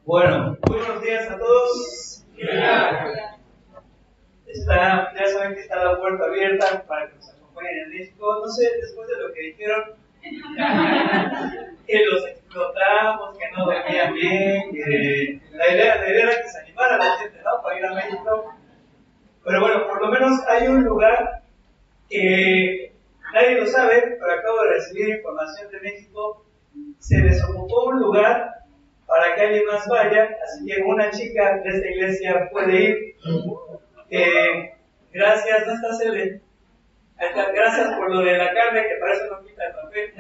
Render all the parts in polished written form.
Bueno, muy buenos días a todos. Ya saben que está la puerta abierta para que nos acompañen en México. No sé, después de lo que dijeron, que los explotamos, que no dormían bien, que la idea era que se animara la gente, ¿no? Para ir a México. Pero bueno, por lo menos hay un lugar que nadie lo sabe, pero acabo de recibir información de México. Se desocupó un lugar para que alguien más vaya, así que una chica de esta iglesia puede ir. Gracias, ¿no está Cele? Gracias por lo de la carne, que para eso no quita el papel.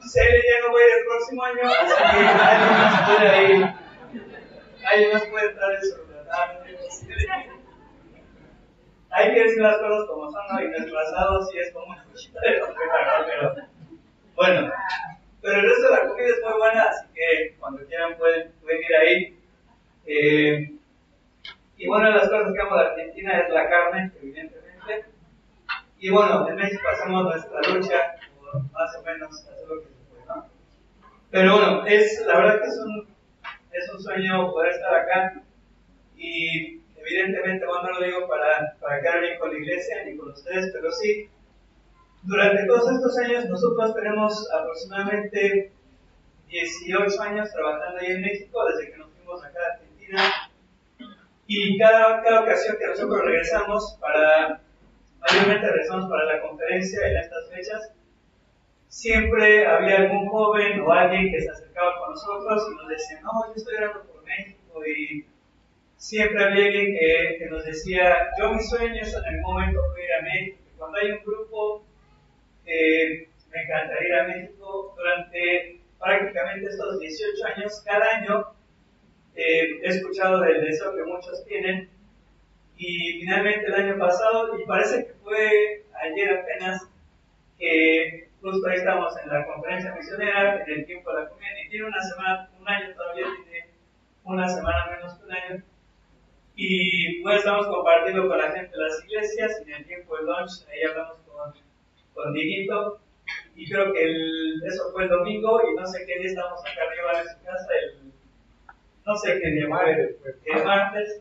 Cele ya no va a ir el próximo año, así que alguien más puede ir. Alguien más puede entrar en su lugar. Hay que decir las cosas como son, ¿no? Y desplazados sí es como una cuchita de papel, pero bueno. Pero el resto de la comida es muy buena, así que cuando quieran pueden ir ahí. Y bueno, las cosas que amo de Argentina es la carne, evidentemente. Y bueno, en México hacemos nuestra lucha por más o menos hacer lo que se puede, ¿no? Pero bueno, la verdad que es un sueño poder estar acá. Y evidentemente, bueno, no lo digo para quedar bien con la iglesia ni con ustedes, pero sí, durante todos estos años nosotros tenemos aproximadamente 18 años trabajando ahí en México, desde que nos fuimos acá a Argentina. Y cada ocasión que nosotros regresamos mayormente regresamos para la conferencia en estas fechas, siempre había algún joven o alguien que se acercaba con nosotros y nos decía, no, yo estoy orando por México, y siempre había alguien que nos decía, yo mi sueño es en algún momento ir a México. Cuando hay un grupo, me encantaría ir a México. Durante prácticamente estos 18 años, cada año he escuchado del deseo que muchos tienen, y finalmente el año pasado, y parece que fue ayer apenas, que justo ahí estamos en la conferencia misionera, en el tiempo de la comida, y tiene una semana, un año todavía, tiene una semana menos que un año, y pues estamos compartiendo con la gente de las iglesias, y en el tiempo del lunch, ahí hablamos con Dieguito, y creo que eso fue el domingo, y no sé qué día estamos acá arriba de su casa, no sé qué día fue, el martes,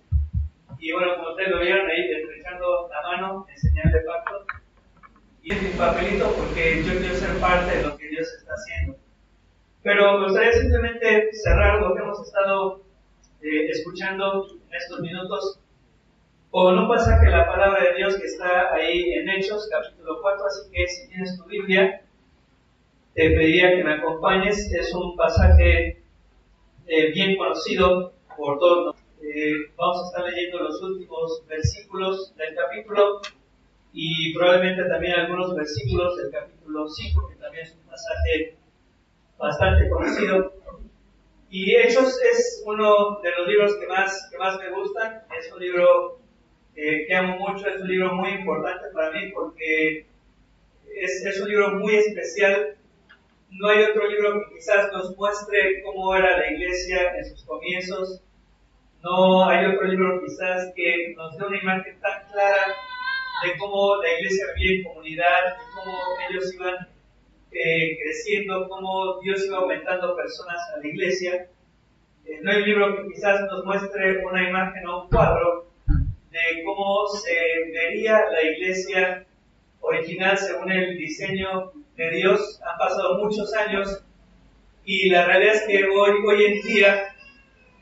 y bueno, como ustedes lo vieron ahí, estrechando la mano en señal de pacto, y es mi papelito porque yo quiero ser parte de lo que Dios está haciendo. Pero me gustaría simplemente cerrar lo que hemos estado escuchando en estos minutos con un pasaje de la palabra de Dios que está ahí en Hechos, capítulo 4, así que si tienes tu Biblia, te pediría que me acompañes. Es un pasaje bien conocido por todos. Vamos a estar leyendo los últimos versículos del capítulo y probablemente también algunos versículos del capítulo 5, que también es un pasaje bastante conocido. Y Hechos es uno de los libros que más me gustan. Es un libro que amo mucho, es un libro muy importante para mí porque es un libro muy especial. No hay otro libro que quizás nos muestre cómo era la iglesia en sus comienzos. No hay otro libro quizás que nos dé una imagen tan clara de cómo la iglesia vivía en comunidad, de cómo ellos iban creciendo, cómo Dios iba aumentando personas a la iglesia. No hay un libro que quizás nos muestre una imagen o un cuadro de cómo se vería la iglesia original según el diseño de Dios. Han pasado muchos años y la realidad es que hoy en día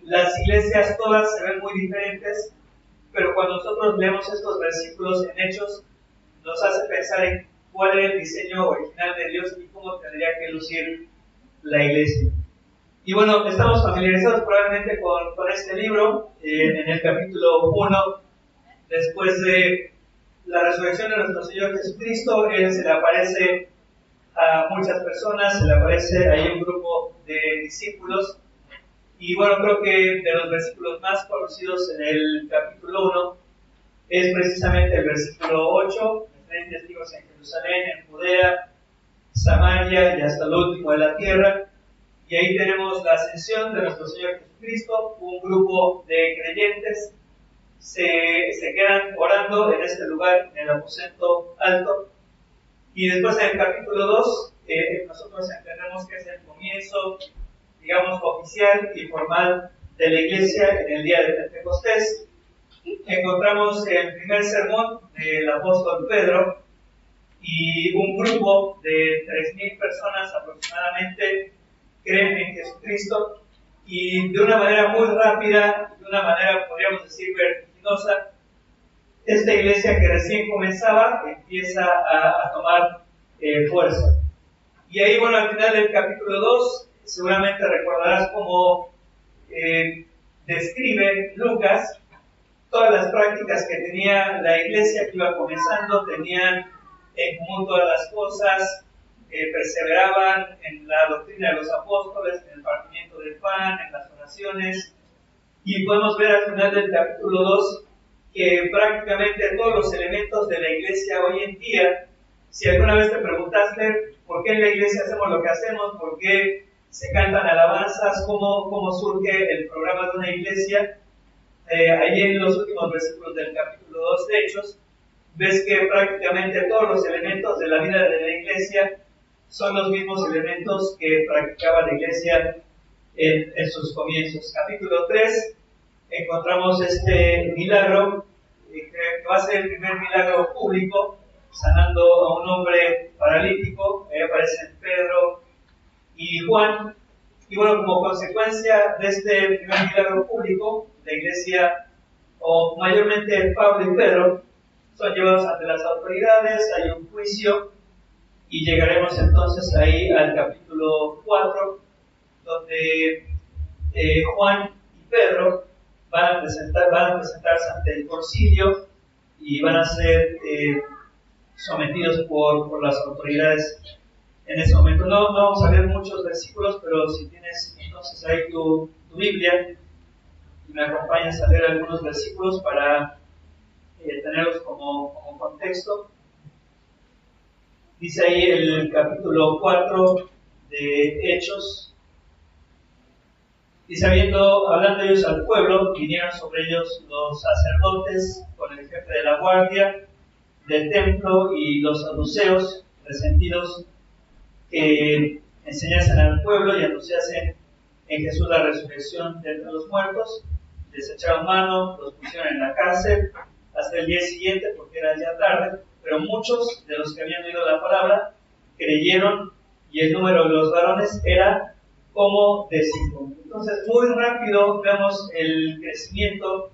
las iglesias todas se ven muy diferentes, pero cuando nosotros leemos estos versículos en Hechos, nos hace pensar en cuál era el diseño original de Dios y cómo tendría que lucir la iglesia. Y bueno, estamos familiarizados probablemente con este libro. En el capítulo 1, después de la resurrección de nuestro Señor Jesucristo, Él se le aparece a muchas personas, se le aparece ahí un grupo de discípulos. Y bueno, creo que de los versículos más conocidos en el capítulo 1 es precisamente el versículo 8, tres testigos en Jerusalén, en Judea, Samaria y hasta el último de la tierra. Y ahí tenemos la ascensión de nuestro Señor Jesucristo. Un grupo de creyentes se quedan orando en este lugar, en el aposento alto. Y después en el capítulo 2, nosotros entendemos que es el comienzo digamos, oficial y formal de la iglesia en el día de Pentecostés. Encontramos el primer sermón del apóstol Pedro y un grupo de 3.000 personas aproximadamente creen en Jesucristo, y de una manera muy rápida, de una manera podríamos decir vertiginosa, esta iglesia que recién comenzaba empieza a tomar fuerza. Y ahí, bueno, al final del capítulo 2, seguramente recordarás cómo describe Lucas todas las prácticas que tenía la iglesia que iba comenzando. Tenían en común todas las cosas, perseveraban en la doctrina de los apóstoles, en el partimiento del pan, en las oraciones, y podemos ver al final del capítulo 2 que prácticamente todos los elementos de la iglesia hoy en día, si alguna vez te preguntaste por qué en la iglesia hacemos lo que hacemos, por qué se cantan alabanzas, cómo surge el programa de una iglesia, ahí en los últimos versículos del capítulo 2 de Hechos, ves que prácticamente todos los elementos de la vida de la iglesia son los mismos elementos que practicaba la iglesia en sus comienzos. Capítulo 3, encontramos este milagro, que va a ser el primer milagro público, sanando a un hombre paralítico. Ahí aparecen Pedro y Juan. Y bueno, como consecuencia de este primer milagro público, la iglesia, o mayormente Pablo y Pedro, son llevados ante las autoridades, hay un juicio, y llegaremos entonces ahí al capítulo 4, donde Juan y Pedro van a presentarse ante el concilio y van a ser sometidos por las autoridades en ese momento. No vamos a ver muchos versículos, pero si tienes entonces ahí tu Biblia y me acompañas a leer algunos versículos para tenerlos como contexto. Dice ahí el capítulo 4 de Hechos: dice, hablando ellos al pueblo, vinieron sobre ellos los sacerdotes con el jefe de la guardia del templo y los saduceos, resentidos que enseñasen al pueblo y anunciasen en Jesús la resurrección de entre los muertos. Les echaron mano, los pusieron en la cárcel hasta el día siguiente, porque era ya tarde, pero muchos de los que habían oído la palabra creyeron, y el número de los varones era como de 5. Entonces, muy rápido vemos el crecimiento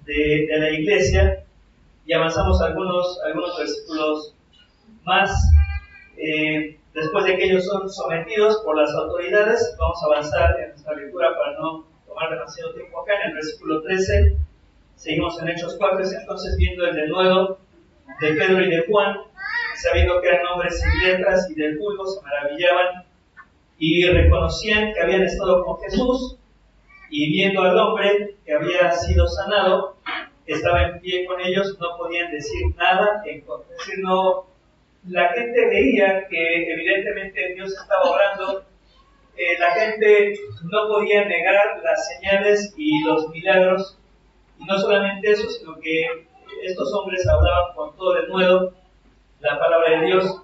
de la iglesia, y avanzamos algunos versículos más. Después de que ellos son sometidos por las autoridades, vamos a avanzar en nuestra lectura para no tomar demasiado tiempo acá. En el versículo 13, seguimos en Hechos 4, entonces viendo el denuedo de Pedro y de Juan, sabiendo que eran hombres sin letras y del vulgo, se maravillaban y reconocían que habían estado con Jesús, y viendo al hombre que había sido sanado, que estaba en pie con ellos, no podían decir nada en contra. Es decir, la gente veía que evidentemente Dios estaba obrando. La gente no podía negar las señales y los milagros, y no solamente eso, sino que estos hombres hablaban con todo denuedo la palabra de Dios.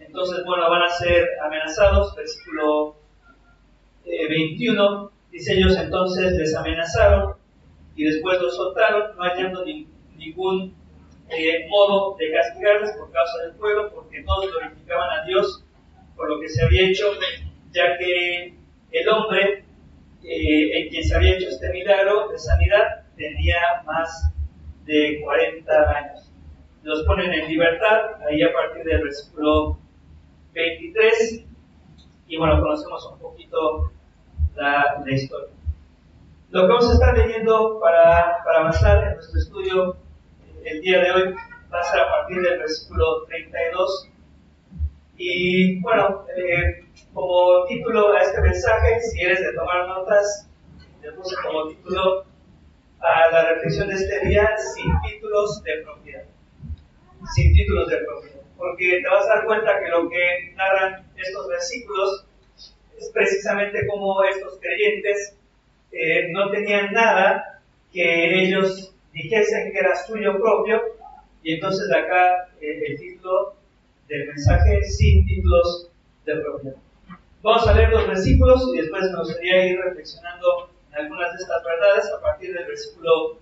Entonces, bueno, van a ser amenazados. Versículo 21, dice, ellos entonces les amenazaron y después los soltaron, no hallando ningún modo de castigarles por causa del pueblo, porque todos glorificaban a Dios por lo que se había hecho, ya que el hombre en quien se había hecho este milagro de sanidad tenía más de 40 años. Los ponen en libertad, ahí a partir del versículo 23, y bueno, conocemos un poquito la historia. Lo que vamos a estar leyendo para avanzar en nuestro estudio el día de hoy va a ser a partir del versículo 32. Y bueno, como título a este mensaje, si eres de tomar notas, le puse como título a la reflexión de este día: sin títulos de propiedad. Sin títulos de propiedad. Porque te vas a dar cuenta que lo que narran estos versículos es precisamente como estos creyentes no tenían nada que ellos dijesen que era suyo propio, y entonces de acá el título del mensaje: sin títulos de propiedad. Vamos a leer los versículos y después me gustaría ir reflexionando en algunas de estas verdades a partir del versículo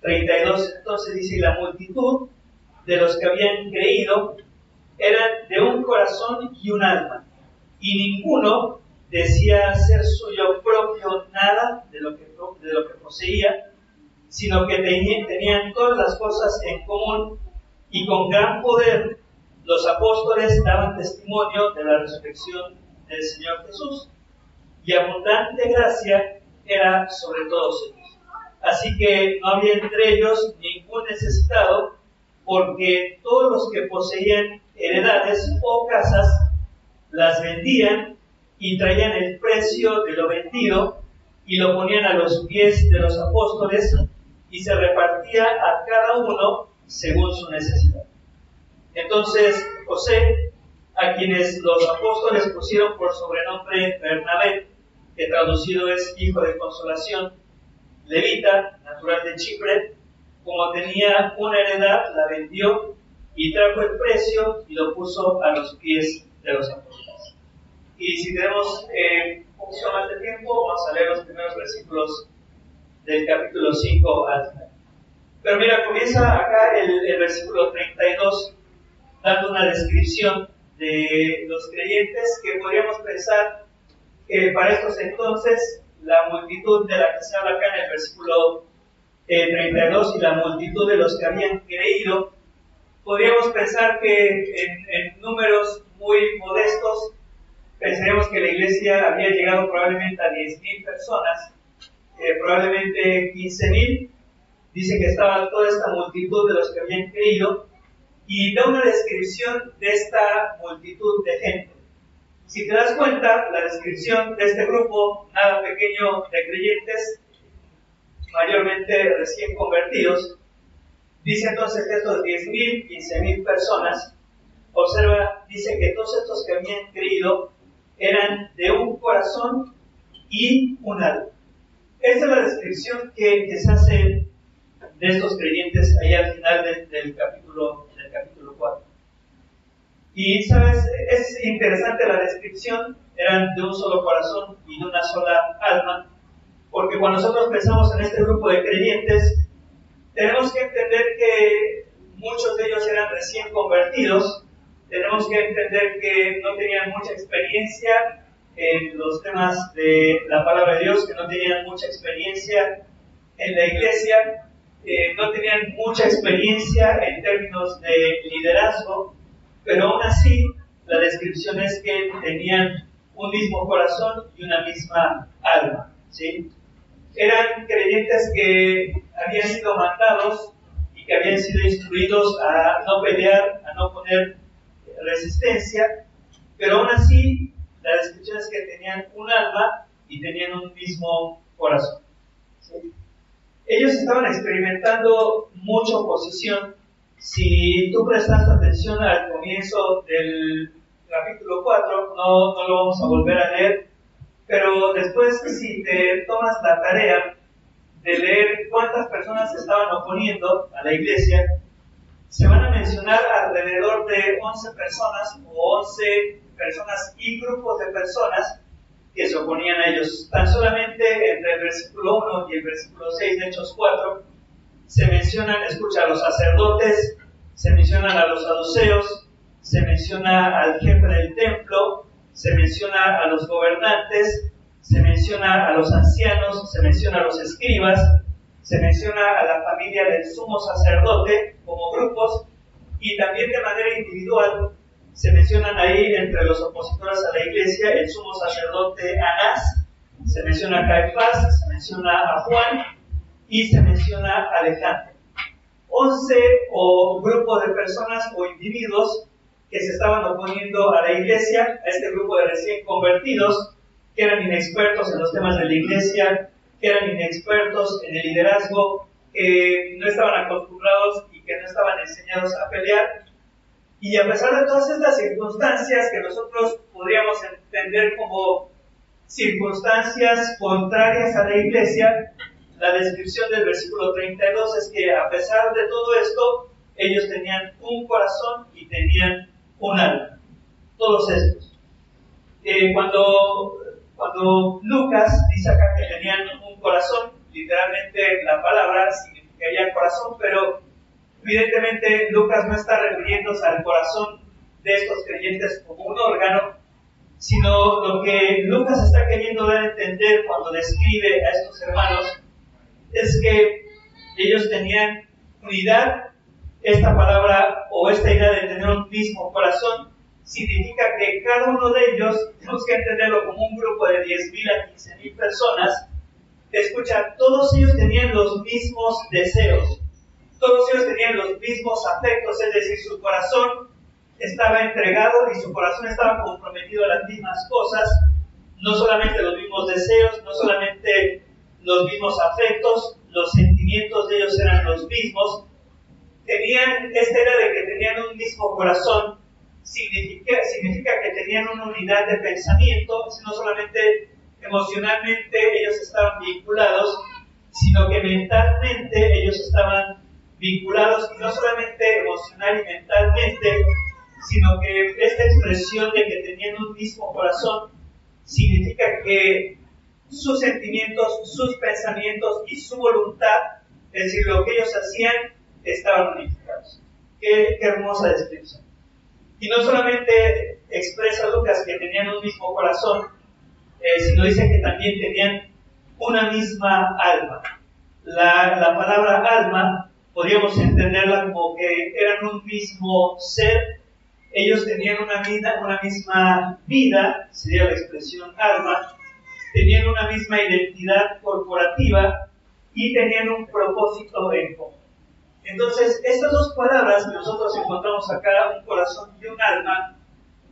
32. Entonces dice: la multitud de los que habían creído eran de un corazón y un alma, y ninguno decía ser suyo propio nada de lo que poseía, sino que tenían todas las cosas en común, y con gran poder los apóstoles daban testimonio de la resurrección del Señor Jesús, y abundante gracia era sobre todos ellos. Así que no había entre ellos ningún necesitado, porque todos los que poseían heredades o casas las vendían y traían el precio de lo vendido y lo ponían a los pies de los apóstoles, y se repartía a cada uno según su necesidad. Entonces José, a quienes los apóstoles pusieron por sobrenombre Bernabé, que traducido es hijo de consolación, levita, natural de Chipre, como tenía una heredad, la vendió y trajo el precio y lo puso a los pies de los apóstoles. Y si tenemos un poquito más de tiempo, vamos a leer los primeros versículos del capítulo 5 al final. Pero mira, comienza acá el versículo 32 dando una descripción de los creyentes que podríamos pensar que para estos entonces la multitud de la que se habla acá en el versículo 32 y la multitud de los que habían creído, podríamos pensar que en números muy modestos pensaríamos que la iglesia había llegado probablemente a 10,000 personas, probablemente 15,000. Dice que estaba toda esta multitud de los que habían creído, y da una descripción de esta multitud de gente. Si te das cuenta, la descripción de este grupo nada pequeño de creyentes, mayormente recién convertidos, dice entonces que estos 10,000, 15,000 personas, observa, dice que todos estos que habían creído eran de un corazón y un alma. Esa es la descripción que se hace de estos creyentes ahí al final del capítulo 4. Y sabes, es interesante la descripción, eran de un solo corazón y de una sola alma, porque cuando nosotros pensamos en este grupo de creyentes, tenemos que entender que muchos de ellos eran recién convertidos, tenemos que entender que no tenían mucha experiencia en los temas de la palabra de Dios, que no tenían mucha experiencia en la iglesia, no tenían mucha experiencia en términos de liderazgo, pero aún así la descripción es que tenían un mismo corazón y una misma alma, ¿sí? Eran creyentes que habían sido mandados y que habían sido instruidos a no pelear, a no poner resistencia, pero aún así la descripción es que tenían un alma y tenían un mismo corazón, ¿sí? Ellos estaban experimentando mucha oposición. Si tú prestaste atención al comienzo del capítulo 4, no lo vamos a volver a leer, pero después, si te tomas la tarea de leer cuántas personas se estaban oponiendo a la iglesia, se van a mencionar alrededor de 11 personas o 11 personas y grupos de personas que se oponían a ellos. Tan solamente entre el versículo 1 y el versículo 6 de Hechos 4 se mencionan, escucha, a los sacerdotes, se mencionan a los saduceos, se menciona al jefe del templo, se menciona a los gobernantes, se menciona a los ancianos, se menciona a los escribas, se menciona a la familia del sumo sacerdote como grupos, y también de manera individual se mencionan ahí entre los opositores a la iglesia el sumo sacerdote Anás, se menciona a Caifás, se menciona a Juan y se menciona a Alejandro. 11 o grupo de personas o individuos que se estaban oponiendo a la iglesia, a este grupo de recién convertidos, que eran inexpertos en los temas de la iglesia, que eran inexpertos en el liderazgo, que no estaban acostumbrados y que no estaban enseñados a pelear. Y a pesar de todas estas circunstancias que nosotros podríamos entender como circunstancias contrarias a la iglesia, la descripción del versículo 32 es que a pesar de todo esto, ellos tenían un corazón y tenían un alma. Todos estos. Cuando Lucas dice acá que tenían un corazón, literalmente la palabra significaría corazón, pero evidentemente Lucas no está refiriéndose al corazón de estos creyentes como un órgano, sino lo que Lucas está queriendo dar a entender cuando describe a estos hermanos es que ellos tenían unidad. Esta palabra o esta idea de tener un mismo corazón significa que cada uno de ellos, tenemos que entenderlo como un grupo de 10,000 a 15,000 personas. Escucha, todos ellos tenían los mismos deseos, todos ellos tenían los mismos afectos, es decir, su corazón estaba entregado y su corazón estaba comprometido a las mismas cosas, no solamente los mismos deseos, no solamente los mismos afectos, los sentimientos de ellos eran los mismos. Tenían esta idea de que tenían un mismo corazón, significa que tenían una unidad de pensamiento, no solamente emocionalmente ellos estaban vinculados, sino que mentalmente ellos estaban vinculados, y no solamente emocional y mentalmente, sino que esta expresión de que tenían un mismo corazón significa que sus sentimientos, sus pensamientos y su voluntad, es decir, lo que ellos hacían, estaban unificados. Qué hermosa descripción. Y no solamente expresa Lucas que tenían un mismo corazón, sino dice que también tenían una misma alma. La palabra alma podríamos entenderla como que eran un mismo ser. Ellos tenían una misma vida, sería la expresión alma, tenían una misma identidad corporativa y tenían un propósito en común. Entonces, estas dos palabras que nosotros encontramos acá, un corazón y un alma,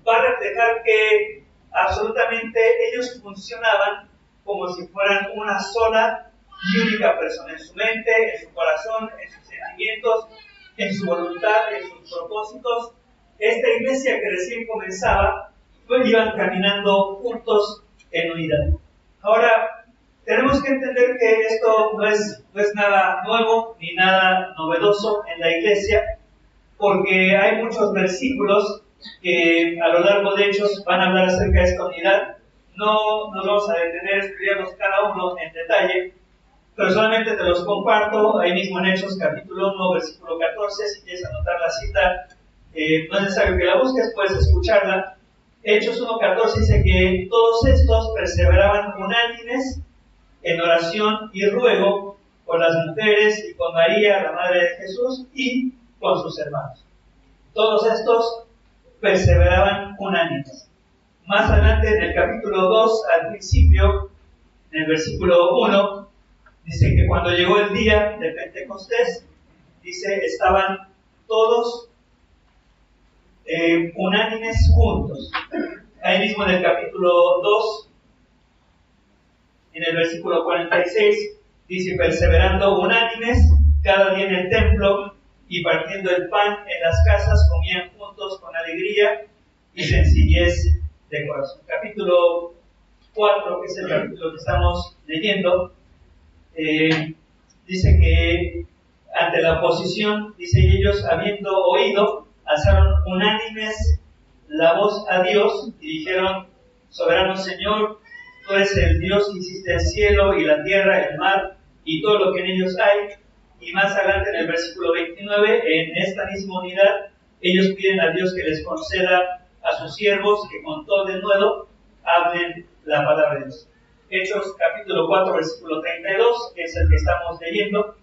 va a reflejar que absolutamente ellos funcionaban como si fueran una sola y única persona, en su mente, en su corazón, en sus sentimientos, en su voluntad, en sus propósitos. Esta iglesia que recién comenzaba, pues iban caminando juntos en unidad. Ahora, tenemos que entender que esto no es nada nuevo ni nada novedoso en la iglesia, porque hay muchos versículos que a lo largo de Hechos van a hablar acerca de esta unidad. No nos vamos a detener, estudiamos cada uno en detalle, pero solamente te los comparto ahí mismo en Hechos capítulo 1, versículo 14. Si quieres anotar la cita, no es necesario que la busques, puedes escucharla. Hechos 1:14 dice que todos estos perseveraban unánimes en oración y ruego con las mujeres y con María, la madre de Jesús, y con sus hermanos. Todos estos perseveraban unánimes. Más adelante en el capítulo 2, al principio, en el versículo 1, dice que cuando llegó el día de Pentecostés, dice, estaban todos unánimes juntos. Ahí mismo en el capítulo 2, en el versículo 46, dice, perseverando unánimes cada día en el templo y partiendo el pan en las casas, comían juntos con alegría y sencillez de corazón. Capítulo 4, que es el capítulo que estamos leyendo, dice que ante la oposición, dice, ellos habiendo oído, alzaron unánimes la voz a Dios y dijeron, soberano Señor, tú eres el Dios que hiciste el cielo y la tierra, el mar y todo lo que en ellos hay. Y más adelante en el versículo 29, en esta misma unidad, ellos piden a Dios que les conceda a sus siervos que con todo denuedo hablen la palabra de Dios. Hechos capítulo 4, versículo 32, que es el que estamos leyendo.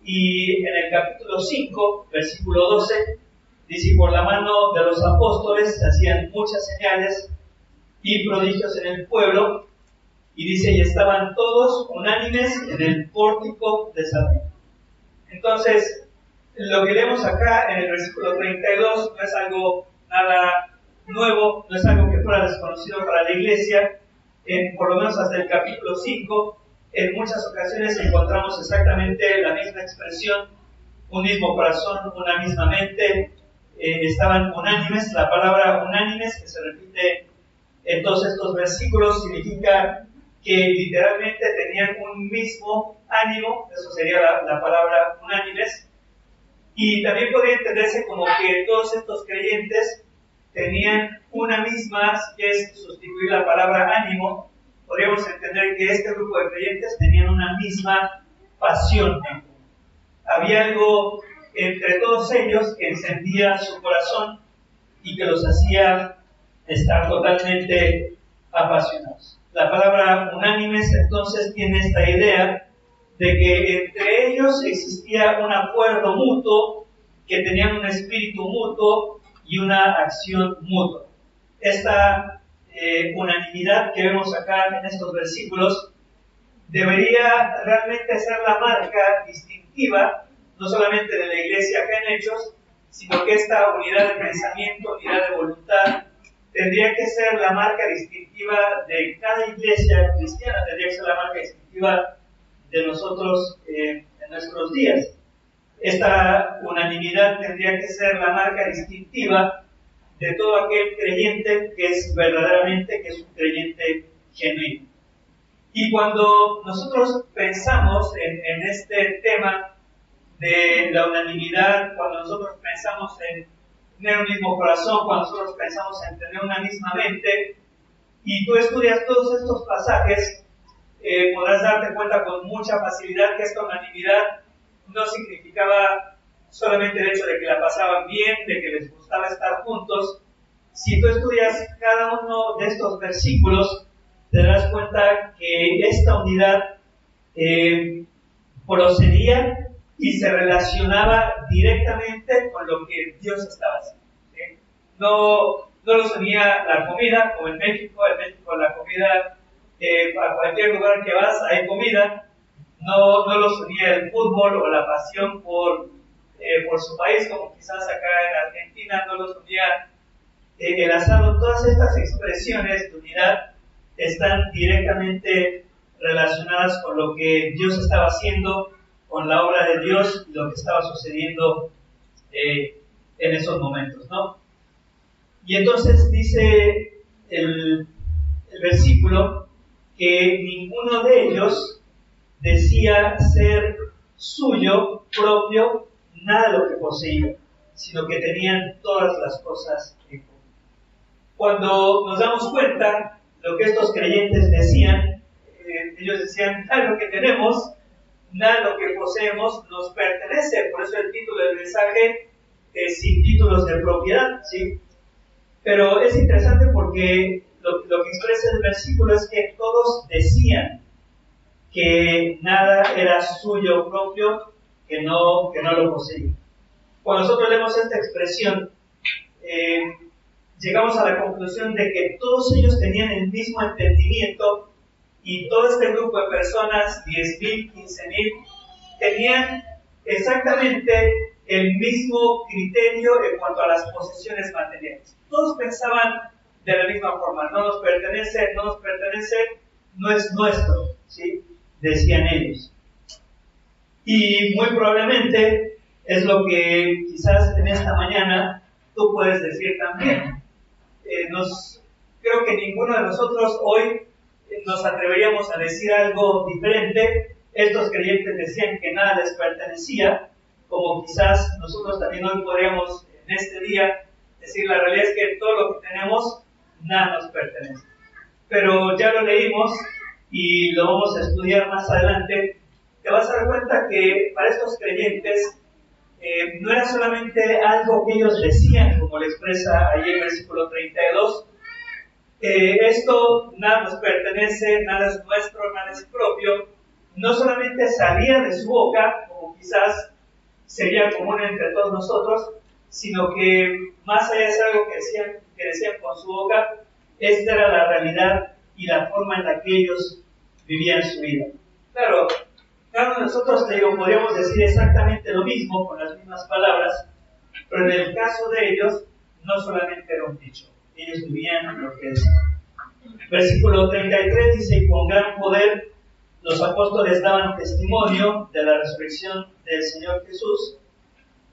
Y en el capítulo 5, versículo 12, dice, por la mano de los apóstoles se hacían muchas señales y prodigios en el pueblo. Y dice, y estaban todos unánimes en el pórtico de Salomón. Entonces, lo que leemos acá en el versículo 32 no es algo nada nuevo, no es algo que fuera desconocido para la iglesia. Por lo menos hasta el capítulo 5, en muchas ocasiones encontramos exactamente la misma expresión, un mismo corazón, una misma mente, estaban unánimes. La palabra unánimes, que se repite en todos estos versículos, significa que literalmente tenían un mismo ánimo, eso sería la palabra unánimes, y también podría entenderse como que todos estos creyentes tenían una misma, que es sustituir la palabra ánimo, podríamos entender que este grupo de creyentes tenían una misma pasión en común. Había algo entre todos ellos que encendía su corazón y que los hacía estar totalmente apasionados. La palabra unánimes entonces tiene esta idea de que entre ellos existía un acuerdo mutuo, que tenían un espíritu mutuo y una acción mutua. Esta unanimidad que vemos acá en estos versículos debería realmente ser la marca distintiva, no solamente de la iglesia acá en Hechos, sino que esta unidad de pensamiento, unidad de voluntad, tendría que ser la marca distintiva de cada iglesia cristiana, tendría que ser la marca distintiva de nosotros en nuestros días. Esta unanimidad tendría que ser la marca distintiva de todo aquel creyente que es verdaderamente, que es un creyente genuino. Y cuando nosotros pensamos en este tema de la unanimidad, cuando nosotros pensamos en tener un mismo corazón, cuando nosotros pensamos en tener una misma mente, y tú estudias todos estos pasajes, podrás darte cuenta con mucha facilidad que esta unanimidad no significaba solamente el hecho de que la pasaban bien, de que les gustaba estar juntos. Si tú estudias cada uno de estos versículos, te darás cuenta que esta unidad procedía y se relacionaba directamente con lo que Dios estaba haciendo. No los unía la comida, como en México la comida, a cualquier lugar que vas hay comida. No los unía el fútbol o la pasión por su país, como quizás acá en Argentina, no los unía el asado. Todas estas expresiones de unidad están directamente relacionadas con lo que Dios estaba haciendo, con la obra de Dios y lo que estaba sucediendo en esos momentos, ¿no? Y entonces dice el versículo que ninguno de ellos decía ser suyo propio nada de lo que poseía, sino que tenían todas las cosas en común. Cuando nos damos cuenta lo que estos creyentes decían, ellos decían, nada lo que tenemos, nada lo que poseemos nos pertenece. Por eso el título del mensaje es sin títulos de propiedad, ¿sí? Pero es interesante porque lo que expresa el versículo es que todos decían que nada era suyo propio, que no lo poseía. Cuando nosotros leemos esta expresión, llegamos a la conclusión de que todos ellos tenían el mismo entendimiento y todo este grupo de personas, 10,000, 15,000, tenían exactamente el mismo criterio en cuanto a las posesiones materiales. Todos pensaban de la misma forma, no nos pertenece, no es nuestro, ¿sí? Decían ellos. Y muy probablemente es lo que quizás en esta mañana tú puedes decir también. Creo que ninguno de nosotros hoy nos atreveríamos a decir algo diferente. Estos creyentes decían que nada les pertenecía, como quizás nosotros también hoy podríamos en este día decir, la realidad es que todo lo que tenemos, nada nos pertenece. Pero ya lo leímos y lo vamos a estudiar más adelante. Te vas a dar cuenta que para estos creyentes no era solamente algo que ellos decían, como le expresa ahí el versículo 32, esto nada nos pertenece, nada es nuestro, nada es propio, no solamente salía de su boca, como quizás sería común entre todos nosotros, sino que más allá de algo que decían con su boca, esta era la realidad y la forma en la que ellos vivían su vida. Claro, cada uno de nosotros, te digo, podríamos decir exactamente lo mismo con las mismas palabras, pero en el caso de ellos, no solamente era un dicho, ellos vivían lo que es. Versículo 33 dice, y con gran poder los apóstoles daban testimonio de la resurrección del Señor Jesús.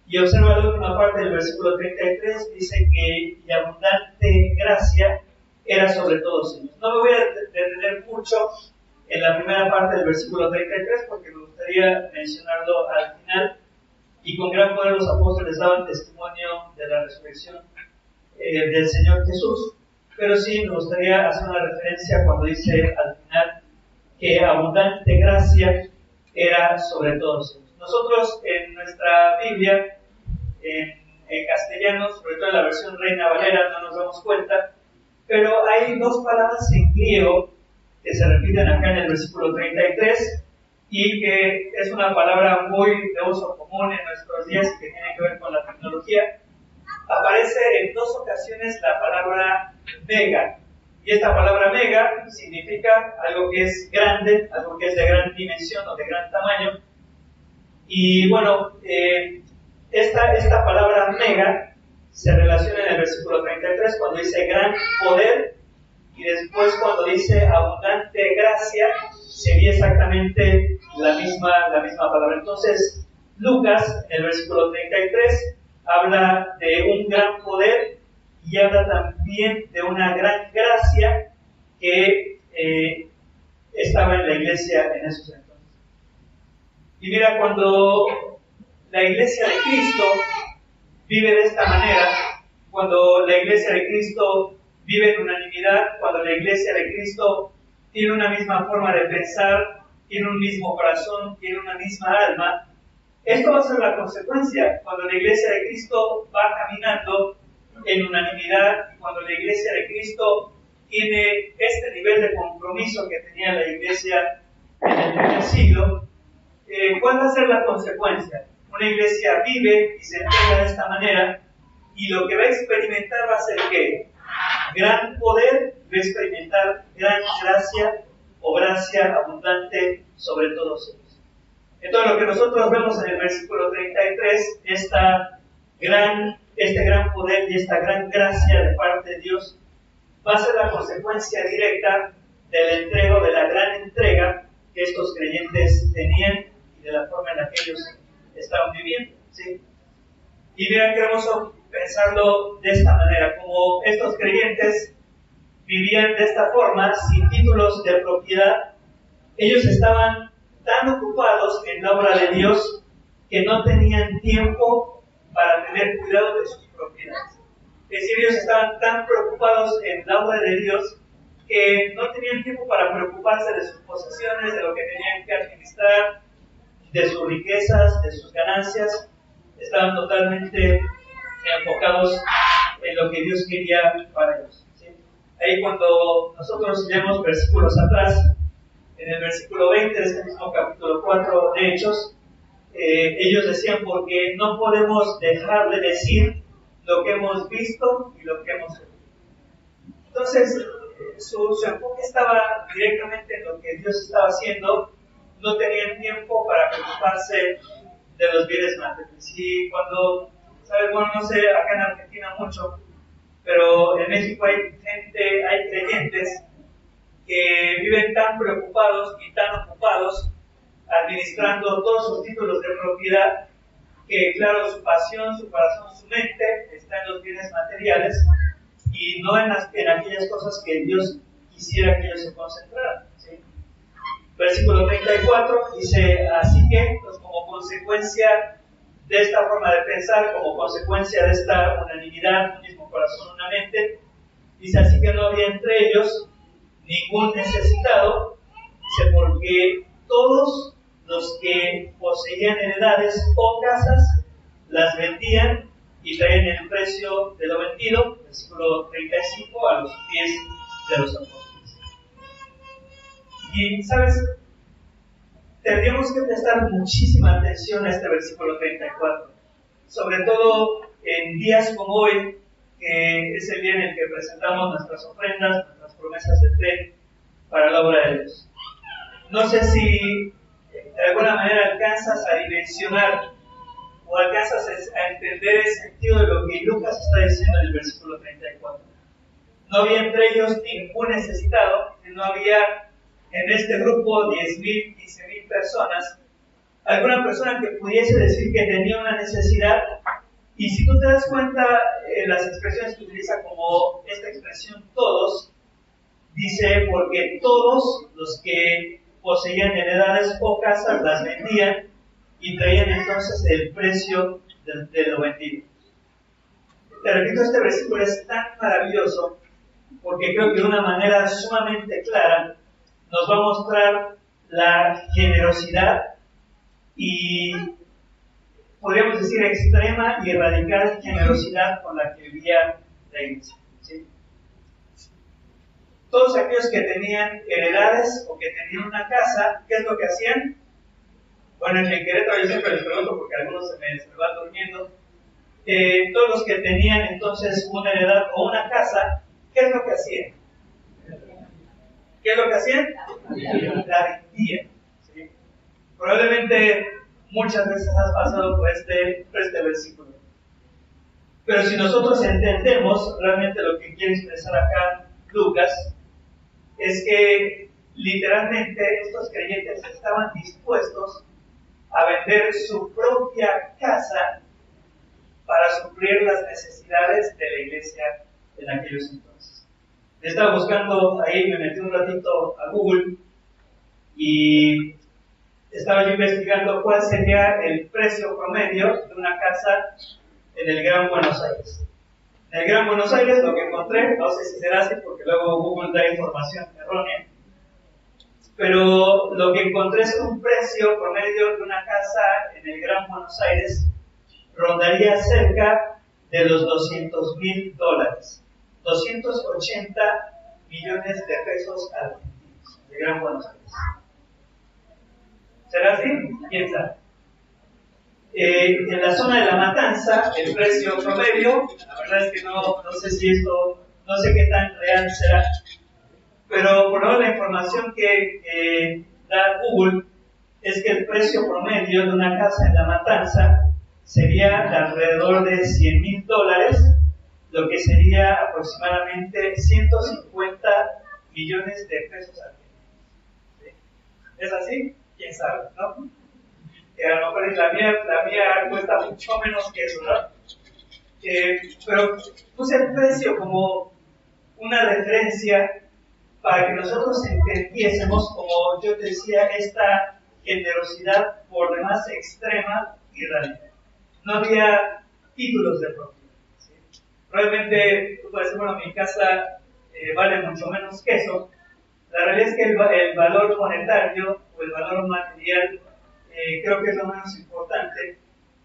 Y observa la última parte del versículo 33, dice que la abundante gracia era sobre todos ellos. No me voy a detener mucho en la primera parte del versículo 33 porque me gustaría mencionarlo al final. Y con gran poder los apóstoles daban testimonio de la resurrección del Señor Jesús. Pero sí me gustaría hacer una referencia cuando dice al final que abundante gracia era sobre todos. Nosotros en nuestra Biblia, en castellano, sobre todo en la versión Reina Valera, no nos damos cuenta, pero hay dos palabras en griego que se repiten acá en el versículo 33 y que es una palabra muy de uso común en nuestros días y que tiene que ver con la tecnología. Aparece en dos ocasiones la palabra mega, y esta palabra mega significa algo que es grande, algo que es de gran dimensión o de gran tamaño. Y bueno, esta palabra mega se relaciona en el versículo 33 cuando dice gran poder, y después cuando dice abundante gracia sería exactamente la misma palabra. Entonces Lucas en el versículo 33 habla de un gran poder y habla también de una gran gracia que estaba en la iglesia en esos entonces. Y mira, cuando la iglesia de Cristo vive de esta manera, cuando la iglesia de Cristo vive en unanimidad, cuando la iglesia de Cristo tiene una misma forma de pensar, tiene un mismo corazón, tiene una misma alma, esto va a ser la consecuencia cuando la iglesia de Cristo va caminando en unanimidad, cuando la iglesia de Cristo tiene este nivel de compromiso que tenía la iglesia en el primer siglo. ¿Cuál va a ser la consecuencia? Una iglesia vive y se entrega de esta manera, y lo que va a experimentar va a ser ¿qué? Gran poder, va a experimentar gran gracia o gracia abundante sobre todos ellos. Entonces lo que nosotros vemos en el versículo 33, este gran poder y esta gran gracia de parte de Dios va a ser la consecuencia directa del entrego, de la gran entrega que estos creyentes tenían y de la forma en la que ellos estaban viviendo, ¿sí? Y mira qué hermoso pensarlo de esta manera, como estos creyentes vivían de esta forma, sin títulos de propiedad. Ellos estaban tan ocupados en la obra de Dios que no tenían tiempo para tener cuidado de sus propiedades. Es decir, ellos estaban tan preocupados en la obra de Dios que no tenían tiempo para preocuparse de sus posesiones, de lo que tenían que administrar, de sus riquezas, de sus ganancias. Estaban totalmente enfocados en lo que Dios quería para ellos, ¿sí? Ahí cuando nosotros leemos versículos atrás, en el versículo 20 de este mismo capítulo 4 de Hechos, ellos decían, porque no podemos dejar de decir lo que hemos visto y lo que hemos oído. Entonces, su enfoque estaba directamente en lo que Dios estaba haciendo. No tenían tiempo para preocuparse de los bienes materiales. Y cuando, ¿sabes? Bueno, no sé, acá en Argentina mucho, pero en México hay creyentes que viven tan preocupados y tan ocupados administrando todos sus títulos de propiedad que, claro, su pasión, su corazón, su mente está en los bienes materiales y no en aquellas cosas que Dios quisiera que ellos se concentraran, ¿sí? Versículo 34 dice, así que, pues, como consecuencia de esta forma de pensar, como consecuencia de esta unanimidad, un mismo corazón, una mente, dice, así que no había entre ellos ningún necesitado, dice, porque todos los que poseían heredades o casas las vendían y traían el precio de lo vendido, versículo 35, a los pies de los apóstoles. Y, ¿sabes? Tendríamos que prestar muchísima atención a este versículo 34, sobre todo en días como hoy, que es el día en el que presentamos nuestras ofrendas, nuestras promesas de fe para la obra de Dios. No sé si de alguna manera alcanzas a dimensionar o alcanzas a entender el sentido de lo que Lucas está diciendo en el versículo 34. No había entre ellos ningún necesitado, no había en este grupo 10,000, 15,000 personas, alguna persona que pudiese decir que tenía una necesidad. Y si tú te das cuenta, las expresiones que utiliza como esta expresión todos, dice, porque todos los que poseían heredades o casas las vendían y traían entonces el precio de lo vendido. te repito, este versículo es tan maravilloso porque creo que de una manera sumamente clara nos va a mostrar la generosidad y, podríamos decir, extrema y radical generosidad con la que vivía la iglesia. ¿Sí? Todos aquellos que tenían heredades o que tenían una casa, ¿qué es lo que hacían? Bueno, en Querétaro yo siempre les pregunto porque algunos se me van durmiendo. Todos los que tenían entonces una heredad o una casa, ¿qué es lo que hacían? ¿Qué es lo que hacían? La vendían. ¿Sí? Probablemente muchas veces has pasado por este versículo. Pero si nosotros entendemos realmente lo que quiere expresar acá Lucas, es que literalmente estos creyentes estaban dispuestos a vender su propia casa para suplir las necesidades de la iglesia en aquellos entonces. Estaba buscando ahí, me metí un ratito a Google y estaba yo investigando cuál sería el precio promedio de una casa en el Gran Buenos Aires. En el Gran Buenos Aires lo que encontré, no sé si será así porque luego Google da información errónea, pero lo que encontré es un precio promedio de una casa en el Gran Buenos Aires rondaría cerca de los $200,000, 280 millones de pesos argentinos, de Gran Buenos Aires. ¿Será así? ¿Quién sabe? En la zona de La Matanza, el precio promedio, la verdad es que no sé si esto, no sé qué tan real será, pero por ahora la información que da Google es que el precio promedio de una casa en La Matanza sería de alrededor de $100,000, lo que sería aproximadamente 150 millones de pesos argentinos. ¿Sí? ¿Es así? ¿Quién sabe? ¿No? Que a lo mejor la mía cuesta mucho menos que eso, ¿no? Pero puse el precio como una referencia para que nosotros entendiésemos, como yo te decía, esta generosidad por demás extrema y radical. No había títulos de propiedad. ¿Sí? Realmente tú puedes decir, bueno, mi casa vale mucho menos que eso. La realidad es que el valor monetario o el valor material creo que es lo menos importante.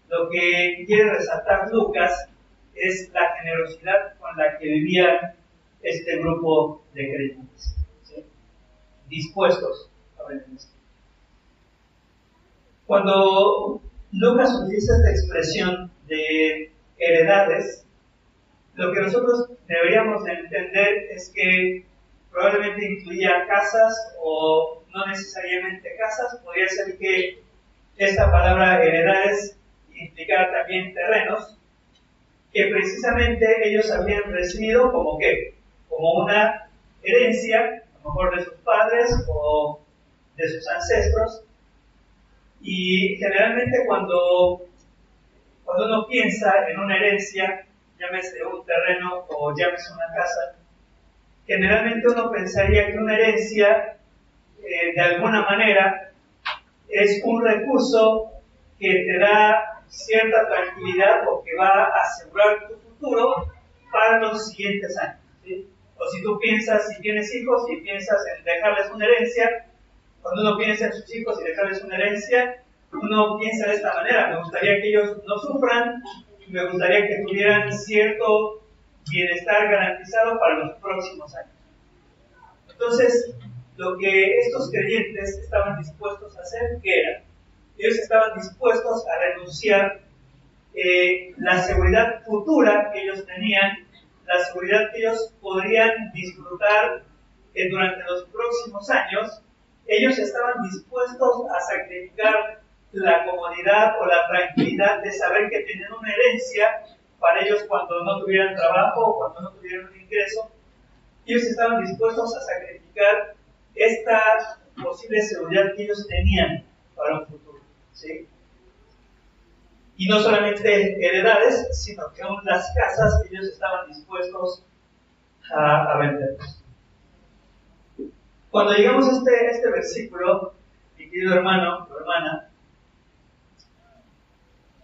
Lo que quiere resaltar Lucas es la generosidad con la que vivía este grupo de creyentes, ¿sí? Dispuestos a vender esto. Cuando Lucas utiliza esta expresión de heredades, lo que nosotros deberíamos de entender es que probablemente incluía casas o no necesariamente casas. Podría ser que esta palabra heredades implicara también terrenos que precisamente ellos habían recibido como ¿qué? Como una herencia, a lo mejor de sus padres o de sus ancestros. Y generalmente cuando uno piensa en una herencia, llámese un terreno o llámese una casa, generalmente uno pensaría que una herencia, de alguna manera, es un recurso que te da cierta tranquilidad o que va a asegurar tu futuro para los siguientes años, ¿sí? O si tú piensas, si tienes hijos y piensas en dejarles una herencia, cuando uno piensa en sus hijos y dejarles una herencia, uno piensa de esta manera: me gustaría que ellos no sufran, me gustaría que tuvieran cierto bienestar garantizado para los próximos años. Entonces, lo que estos creyentes estaban dispuestos a hacer, ¿qué era? Ellos estaban dispuestos a renunciar la seguridad futura que ellos tenían, la seguridad que ellos podrían disfrutar durante los próximos años. Ellos estaban dispuestos a sacrificar la comodidad o la tranquilidad de saber que tenían una herencia para ellos cuando no tuvieran trabajo o cuando no tuvieran un ingreso. Ellos estaban dispuestos a sacrificar esta posible seguridad que ellos tenían para un futuro, ¿sí? Y no solamente heredades, sino que aún las casas ellos estaban dispuestos a venderlos. Cuando llegamos a este versículo, mi querido hermano o hermana,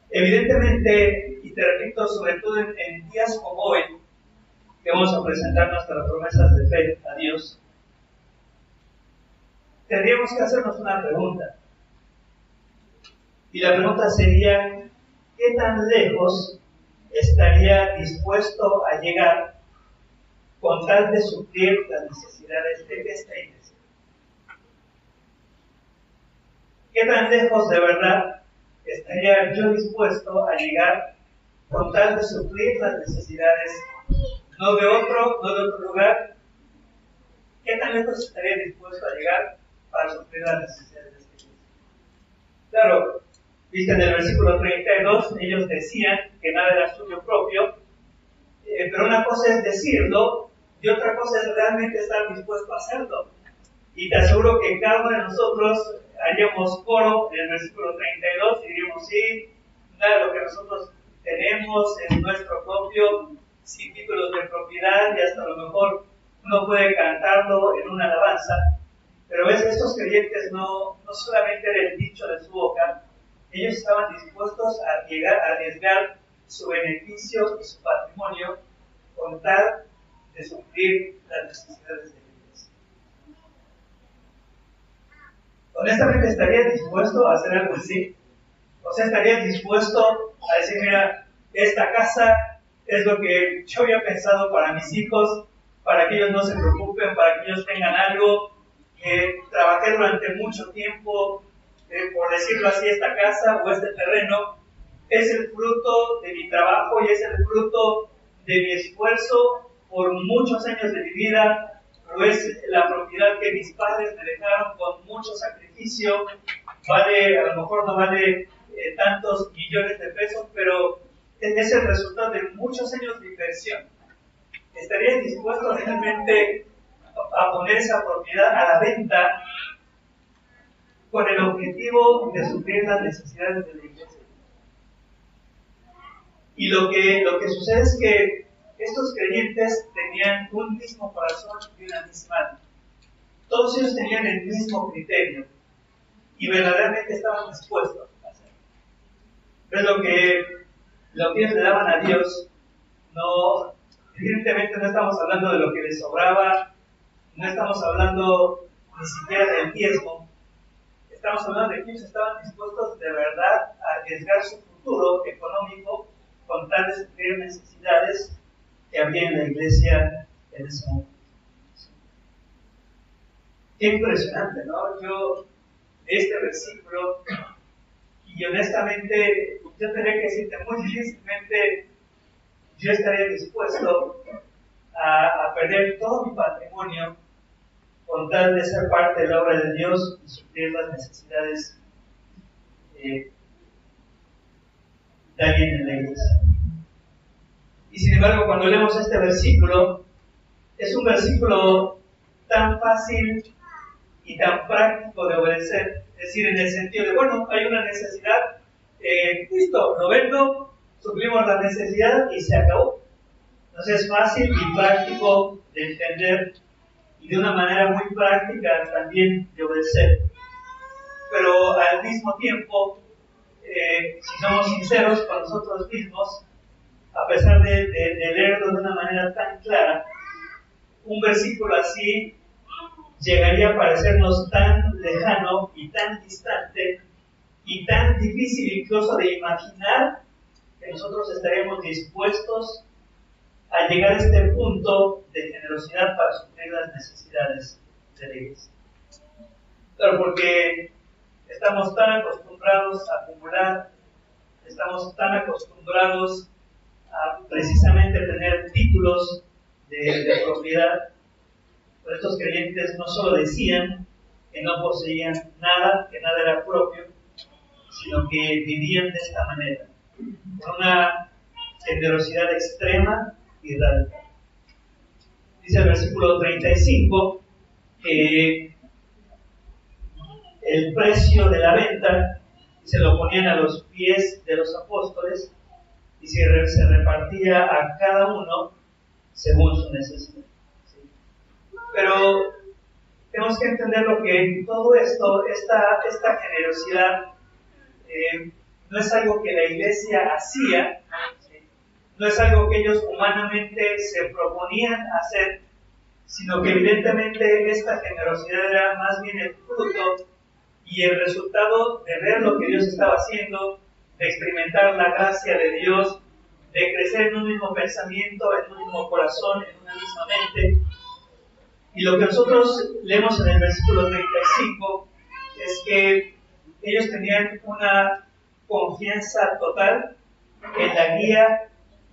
evidentemente, y te repito, sobre todo en días como hoy, que vamos a presentar nuestras promesas de fe a Dios, tendríamos que hacernos una pregunta. Y la pregunta sería, ¿qué tan lejos estaría dispuesto a llegar con tal de suplir las necesidades de esta iglesia? ¿Qué tan lejos de verdad estaría yo dispuesto a llegar con tal de suplir las necesidades, no de otro lugar? ¿Qué tan lejos estaría dispuesto a llegar para suplir las necesidades de esta iglesia? Claro, viste en el versículo 32, ellos decían que nada era suyo propio, pero una cosa es decirlo y otra cosa es realmente estar dispuesto a hacerlo. Y te aseguro que cada uno de nosotros haríamos coro en el versículo 32 y diríamos, sí, nada de lo que nosotros tenemos es nuestro propio, sin títulos de propiedad, y hasta a lo mejor uno puede cantarlo en una alabanza. Pero ves, estos creyentes no solamente era el dicho de su boca, ellos estaban dispuestos a llegar a arriesgar su beneficio y su patrimonio con tal de suplir las necesidades de la iglesia. Honestamente, ¿estarías dispuesto a hacer algo así? O sea, ¿estarías dispuesto a decir, mira, esta casa es lo que yo había pensado para mis hijos, para que ellos no se preocupen, para que ellos tengan algo, que trabajé durante mucho tiempo, por decirlo así, esta casa o este terreno es el fruto de mi trabajo y es el fruto de mi esfuerzo por muchos años de mi vida, o es la propiedad que mis padres me dejaron con mucho sacrificio, vale, a lo mejor no vale tantos millones de pesos, pero es el resultado de muchos años de inversión. ¿Estarías dispuesto realmente a poner esa propiedad a la venta con el objetivo de suplir las necesidades de la iglesia? Y lo que sucede es que estos creyentes tenían un mismo corazón y una misma alma. Todos ellos tenían el mismo criterio y verdaderamente estaban dispuestos a hacerlo. Pero lo que ellos le daban a Dios, no, evidentemente no estamos hablando de lo que les sobraba, no estamos hablando ni siquiera del diezmo, estamos hablando de que ellos estaban dispuestos de verdad a arriesgar su futuro económico con tal de suplir necesidades que había en la iglesia en ese momento. Qué impresionante, ¿no? Yo, este versículo, y honestamente, yo tendría que decirte muy difícilmente, yo estaría dispuesto a perder todo mi patrimonio con tal de ser parte de la obra de Dios y suplir las necesidades de alguien en la iglesia. Y sin embargo, cuando leemos este versículo, es un versículo tan fácil y tan práctico de obedecer. Es decir, en el sentido de, bueno, hay una necesidad, listo, lo vendo, suplimos la necesidad y se acabó. Entonces es fácil y práctico de entender y de una manera muy práctica también de obedecer. Pero al mismo tiempo, si somos sinceros con nosotros mismos, a pesar de leerlo de una manera tan clara, un versículo así llegaría a parecernos tan lejano y tan distante y tan difícil incluso de imaginar que nosotros estaríamos dispuestos a llegar a este punto de generosidad para suplir las necesidades de la iglesia. Claro, porque estamos tan acostumbrados a acumular, estamos tan acostumbrados a precisamente tener títulos de propiedad. Pero estos creyentes no solo decían que no poseían nada, que nada era propio, sino que vivían de esta manera, con una generosidad extrema y radical. Dice el versículo 35 que el precio de la venta se lo ponían a los pies de los apóstoles y se repartía a cada uno según su necesidad. ¿Sí? Pero tenemos que entender lo que en todo esto, esta generosidad, no es algo que la iglesia hacía, ¿sí? no es algo que ellos humanamente se proponían hacer, sino que evidentemente esta generosidad era más bien el fruto y el resultado de ver lo que Dios estaba haciendo, de experimentar la gracia de Dios, de crecer en un mismo pensamiento, en un mismo corazón, en una misma mente. Y lo que nosotros leemos en el versículo 35 es que ellos tenían una confianza total en la guía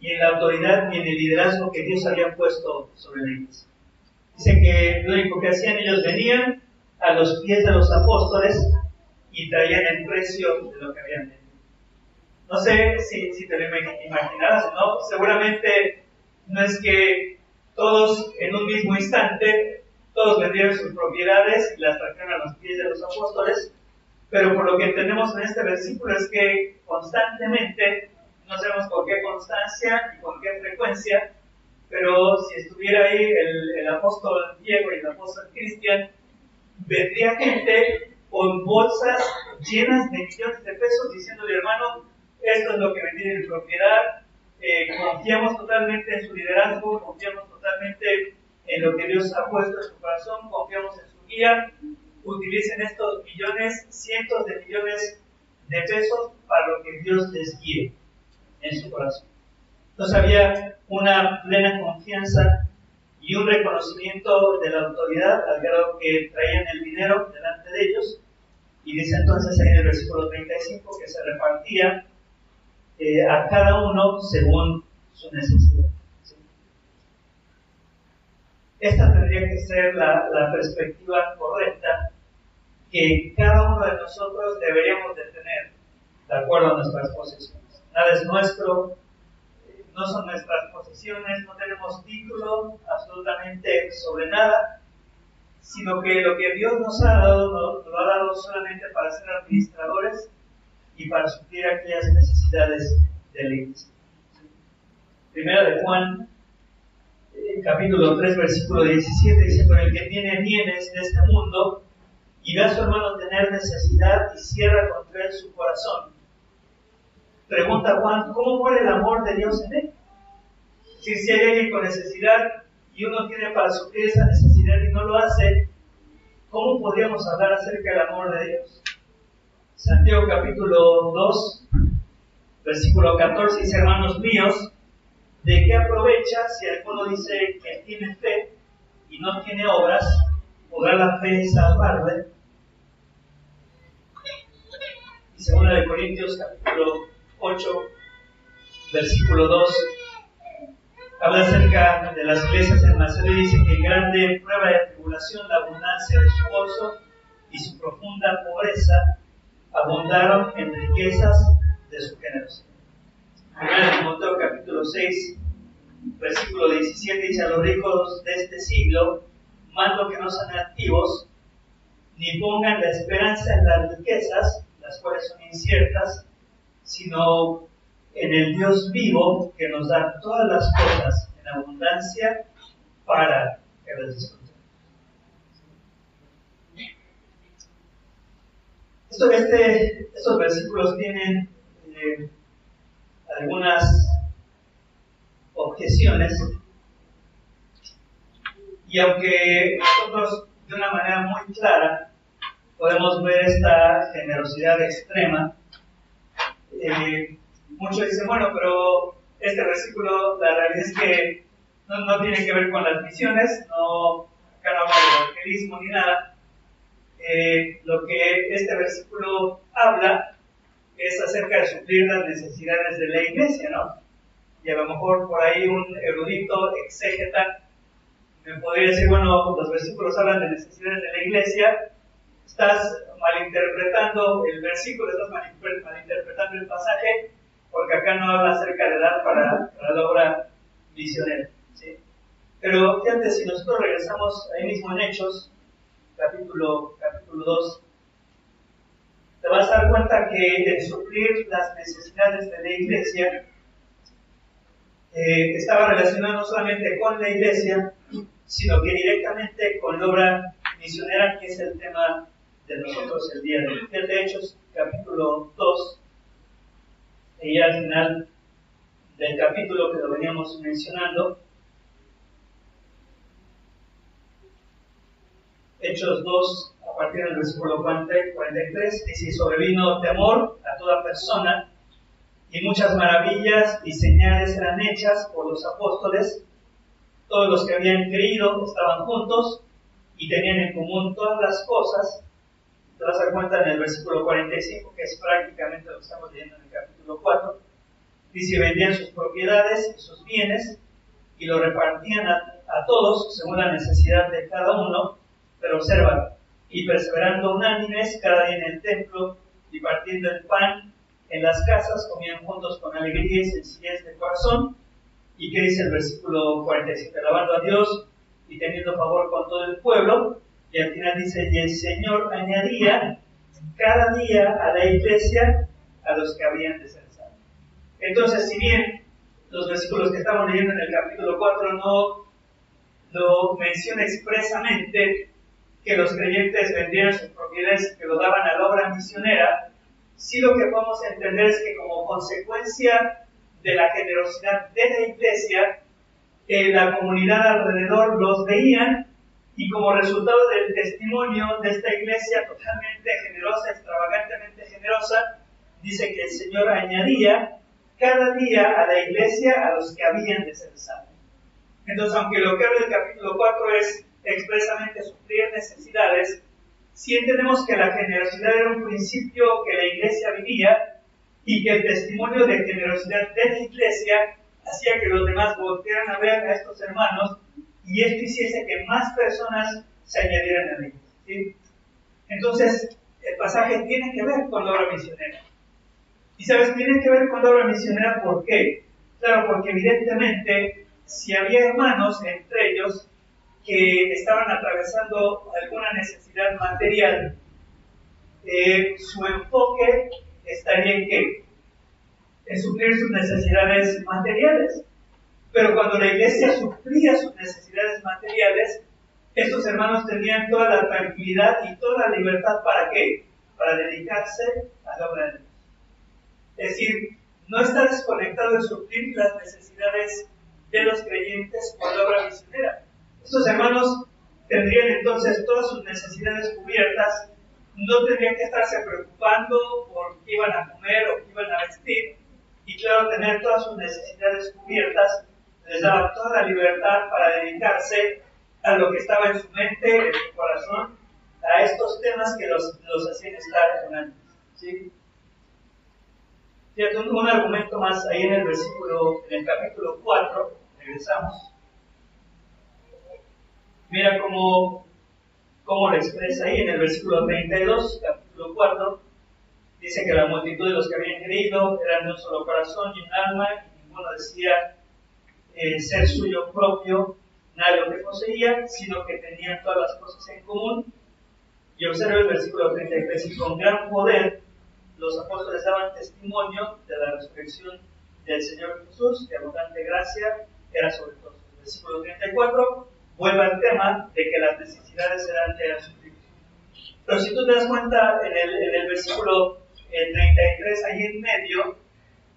y en la autoridad y en el liderazgo que Dios había puesto sobre la iglesia. Dice que lo único que hacían, ellos venían a los pies de los apóstoles y traían el precio de lo que habían vendido. No sé si te lo imaginarás, ¿no? Seguramente no es que todos en un mismo instante, todos vendieron sus propiedades y las trajeron a los pies de los apóstoles, pero por lo que entendemos en este versículo es que constantemente, no sabemos con qué constancia y con qué frecuencia, pero si estuviera ahí el apóstol Diego y el apóstol Cristian, vendría gente con bolsas llenas de millones de pesos diciéndole: hermano, esto es lo que vendí en mi propiedad, confiamos totalmente en su liderazgo, confiamos totalmente en lo que Dios ha puesto en su corazón, confiamos en su guía, utilicen estos millones, cientos de millones de pesos para lo que Dios les guíe en su corazón. Entonces había una plena confianza y un reconocimiento de la autoridad al grado que traían el dinero delante de ellos, y dice entonces ahí en el versículo 35 que se repartía a cada uno según su necesidad. ¿Sí? Esta tendría que ser la perspectiva correcta que cada uno de nosotros deberíamos de tener de acuerdo a nuestras posesiones. Nada es nuestro, no son nuestras posesiones, no tenemos título absolutamente sobre nada, sino que lo que Dios nos ha dado, nos lo ha dado solamente para ser administradores y para suplir aquellas necesidades de la iglesia. Primera de Juan, capítulo 3, versículo 17, dice: pero el que tiene bienes de este mundo y ve a su hermano tener necesidad y cierra contra él su corazón, pregunta Juan: ¿cómo muere el amor de Dios en él? Si hay alguien con necesidad y uno tiene para suplir esa necesidad y no lo hace, ¿cómo podríamos hablar acerca del amor de Dios? Santiago capítulo 2, versículo 14 dice: hermanos míos, ¿de qué aprovecha si alguno dice que tiene fe y no tiene obras? ¿Podrá la fe salvarle? Y segunda de Corintios capítulo 8, versículo 2, habla acerca de las iglesias en Macedonia y dice que grande prueba de tribulación la abundancia de su gozo y su profunda pobreza abundaron en riquezas de su generosidad. Primera de Timoteo capítulo 6, versículo 17 dice: a los ricos de este siglo mando que no sean altivos, ni pongan la esperanza en las riquezas, las cuales son inciertas, sino en el Dios vivo que nos da todas las cosas en abundancia para que las disfruten. Estos versículos tienen algunas objeciones, y aunque nosotros de una manera muy clara podemos ver esta generosidad extrema, muchos dicen: bueno, pero este versículo, la realidad es que no tiene que ver con las misiones, acá no habla de evangelismo ni nada. Lo que este versículo habla es acerca de suplir las necesidades de la iglesia, ¿no? Y a lo mejor por ahí un erudito exégeta me podría decir: bueno, los versículos hablan de necesidades de la iglesia, estás malinterpretando el versículo, estás malinterpretando el pasaje, porque acá no habla acerca de dar para la obra misionera, ¿sí? Pero fíjate, si nosotros regresamos ahí mismo en Hechos, capítulo 2, te vas a dar cuenta que el suplir las necesidades de la iglesia estaba relacionado no solamente con la iglesia, sino que directamente con la obra misionera, que es el tema de nosotros el día de hoy. De Hechos capítulo 2, y al final del capítulo que lo veníamos mencionando. Hechos 2, a partir del versículo 43, dice: sobrevino temor a toda persona, y muchas maravillas y señales eran hechas por los apóstoles. Todos los que habían creído estaban juntos y tenían en común todas las cosas. Te vas a dar cuenta en el versículo 45, que es prácticamente lo que estamos leyendo en el capítulo 4. Dice: vendían sus propiedades y sus bienes y lo repartían a todos según la necesidad de cada uno. Pero observa: y perseverando unánimes cada día en el templo y partiendo el pan en las casas, comían juntos con alegría y sencillez de corazón. ¿Y qué dice el versículo 47? Alabando a Dios y teniendo favor con todo el pueblo. Y al final dice: y el Señor añadía cada día a la iglesia a los que habían de ser salvos. Entonces, si bien los versículos que estamos leyendo en el capítulo 4 no lo menciona expresamente que los creyentes vendieran sus propiedades y que lo daban a la obra misionera, sí lo que podemos entender es que como consecuencia de la generosidad de la iglesia, la comunidad alrededor los veían, y como resultado del testimonio de esta iglesia totalmente generosa, extravagantemente generosa, dice que el Señor añadía cada día a la iglesia a los que habían de ser salvos. Entonces, aunque lo que habla el capítulo 4 es expresamente suplir necesidades, sí entendemos que la generosidad era un principio que la iglesia vivía, y que el testimonio de generosidad de la iglesia hacía que los demás voltearan a ver a estos hermanos, y esto hiciese que más personas se añadieran a la iglesia, ¿sí? Entonces, el pasaje tiene que ver con la obra misionera. Y sabes, tiene que ver con la obra misionera, ¿por qué? Claro, porque evidentemente, si había hermanos entre ellos que estaban atravesando alguna necesidad material, su enfoque estaría en ¿qué? En suplir sus necesidades materiales. Pero cuando la iglesia suplía sus necesidades materiales, estos hermanos tenían toda la tranquilidad y toda la libertad, ¿para qué? Para dedicarse a la obra de Dios. Es decir, no está desconectado de suplir las necesidades de los creyentes con la obra misionera. Estos hermanos tendrían entonces todas sus necesidades cubiertas, no tendrían que estarse preocupando por qué iban a comer o qué iban a vestir, y claro, tener todas sus necesidades cubiertas les daba toda la libertad para dedicarse a lo que estaba en su mente, en su corazón, a estos temas que los hacían estar unánime, ¿sí? Fíjate, un argumento más ahí en el capítulo 4, regresamos. Mira cómo lo expresa ahí en el versículo 32, capítulo 4. Dice que la multitud de los que habían creído eran de un solo corazón y un alma, y ninguno decía ser suyo propio nada de lo que poseía, sino que tenían todas las cosas en común. Y observa el versículo 33: y con gran poder los apóstoles daban testimonio de la resurrección del Señor Jesús, de abundante gracia era sobre todos. El versículo 34 vuelve al tema de que las necesidades eran suplidas. Pero si tú te das cuenta, en el versículo 33, ahí en medio,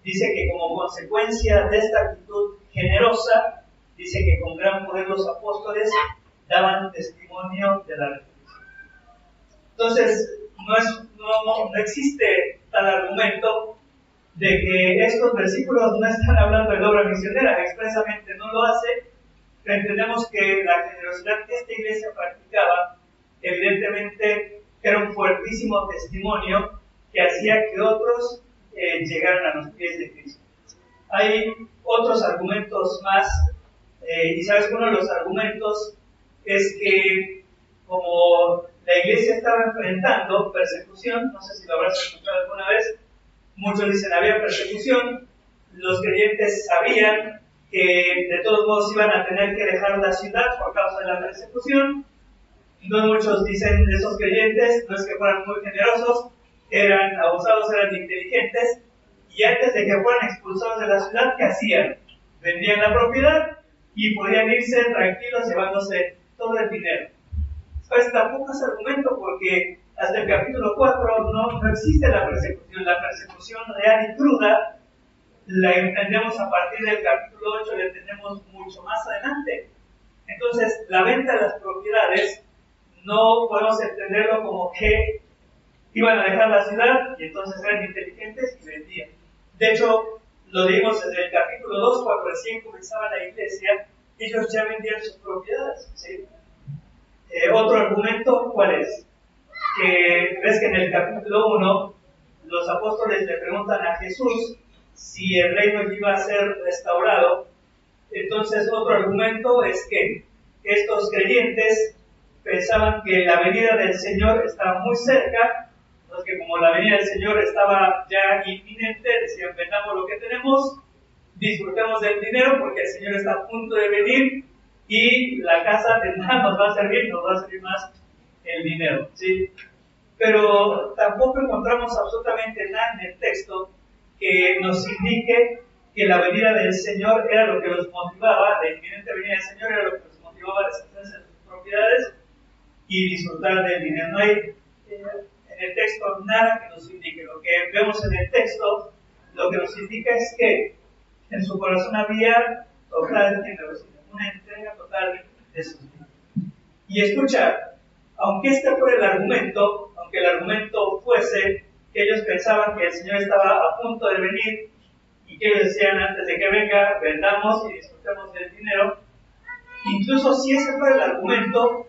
dice que como consecuencia de esta actitud generosa, dice que con gran poder los apóstoles daban testimonio de la resurrección. Entonces, no existe tal argumento de que estos versículos no están hablando de la obra misionera, expresamente no lo hace, pero entendemos que la generosidad que esta iglesia practicaba, evidentemente era un fuertísimo testimonio que hacía que otros llegaran a los pies de Cristo. Hay otros argumentos más, y sabes que uno de los argumentos es que como la iglesia estaba enfrentando persecución, no sé si lo habrás escuchado alguna vez, muchos dicen había persecución, los creyentes sabían que de todos modos iban a tener que dejar la ciudad por causa de la persecución. Entonces muchos dicen de esos creyentes, no es que fueran muy generosos, eran abusados, eran inteligentes, y antes de que fueran expulsados de la ciudad, ¿qué hacían? Vendían la propiedad y podían irse tranquilos llevándose todo el dinero. Pues tampoco es argumento, porque hasta el capítulo 4 no existe la persecución real y cruda la entendemos a partir del capítulo 8, la entendemos mucho más adelante. Entonces, la venta de las propiedades no podemos entenderlo como que iban a dejar la ciudad y entonces eran inteligentes y vendían. De hecho, lo dimos desde el capítulo 2, cuando recién comenzaba la iglesia, ellos ya vendían sus propiedades. ¿Sí? Otro argumento, ¿cuál es? Que ves que en el capítulo 1 los apóstoles le preguntan a Jesús si el reino iba a ser restaurado. Entonces, otro argumento es que estos creyentes pensaban que la venida del Señor estaba muy cerca, entonces que como la venida del Señor estaba ya inminente, decían, vendamos lo que tenemos, disfrutemos del dinero porque el Señor está a punto de venir y la casa de nada nos va a servir más el dinero, ¿sí? Pero tampoco encontramos absolutamente nada en el texto que nos indique que la venida del Señor era lo que los motivaba, la inminente venida del Señor era lo que los motivaba a deshacerse de sus propiedades y disfrutar del dinero. No hay en el texto nada que nos indique. Lo que vemos en el texto, lo que nos indica es que en su corazón había total generosidad, una entrega total de sus vidas. Y escucha, aunque este fuera el argumento, aunque el argumento fuese que ellos pensaban que el Señor estaba a punto de venir y que ellos decían antes de que venga, vendamos y disfrutemos del dinero, incluso si ese fuera el argumento,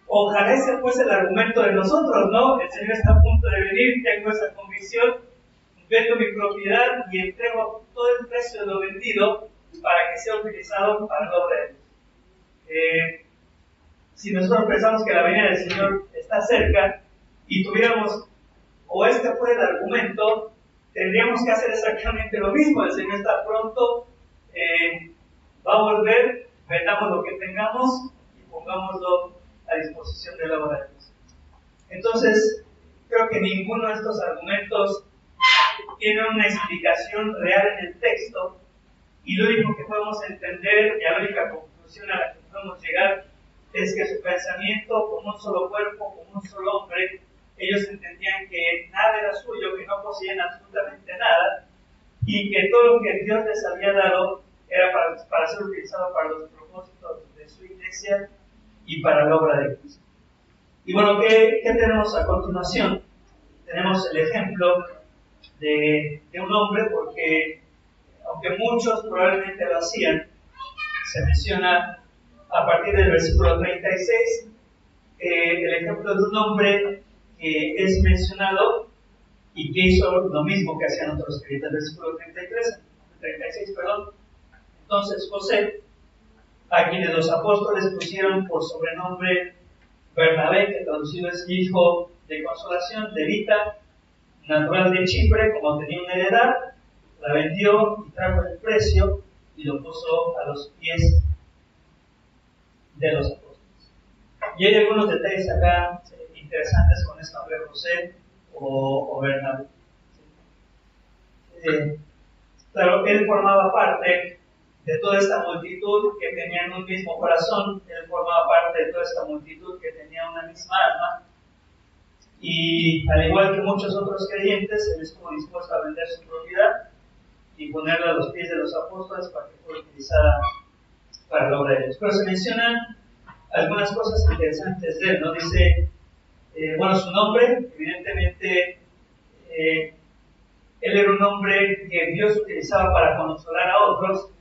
ojalá ese fuese el argumento de nosotros, ¿no? El Señor está a punto de venir, tengo esa convicción, vendo mi propiedad y entrego todo el precio de lo vendido para que sea utilizado para la obra de Dios. Si nosotros pensamos que la venida del Señor está cerca y tuviéramos, o este fue el argumento, tendríamos que hacer exactamente lo mismo. El Señor está pronto, va a volver, vendamos lo que tengamos y pongámoslo a disposición de la obra de Dios. Entonces, creo que ninguno de estos argumentos tiene una explicación real en el texto y lo único que podemos entender y la única conclusión a la que podemos llegar es que su pensamiento como un solo cuerpo, como un solo hombre, ellos entendían que nada era suyo, que no poseían absolutamente nada y que todo lo que Dios les había dado era para ser utilizado para los propósitos de su iglesia y para la obra de Cristo. Y bueno, ¿qué tenemos a continuación? Tenemos el ejemplo de un hombre, porque aunque muchos probablemente lo hacían, se menciona a partir del versículo 36 el ejemplo de un hombre que es mencionado y que hizo lo mismo que hacían otros creyentes. El versículo 36, perdón. Entonces José, a quienes los apóstoles pusieron por sobrenombre Bernabé, que traducido es hijo de consolación, levita, natural de Chipre, como tenía una heredad, la vendió y trajo el precio y lo puso a los pies de los apóstoles. Y hay algunos detalles acá interesantes con este nombre José o Bernabé. Claro, él formaba parte de toda esta multitud que tenían un mismo corazón, él formaba parte de toda esta multitud que tenía una misma alma, y al igual que muchos otros creyentes, él estuvo dispuesto a vender su propiedad y ponerla a los pies de los apóstoles para que fuera utilizada para la obra de Dios. Pero se mencionan algunas cosas interesantes de él, ¿no? Dice, bueno, su nombre, evidentemente, él era un hombre que Dios utilizaba para consolar a otros,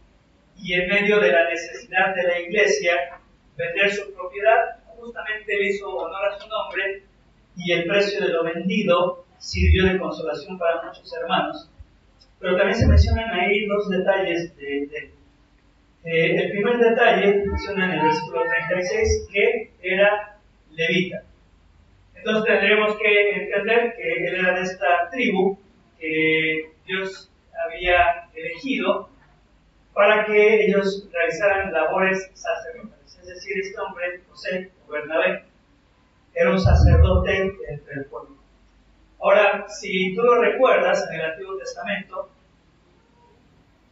y en medio de la necesidad de la iglesia vender su propiedad, justamente él hizo honor a su nombre, y el precio de lo vendido sirvió de consolación para muchos hermanos. Pero también se mencionan ahí dos detalles el primer detalle menciona en el versículo 36 que era levita. Entonces tendremos que entender que él era de esta tribu que Dios había elegido para que ellos realizaran labores sacerdotales. Es decir, este hombre, José o Bernabé, era un sacerdote entre el pueblo. Ahora, si tú lo recuerdas en el Antiguo Testamento,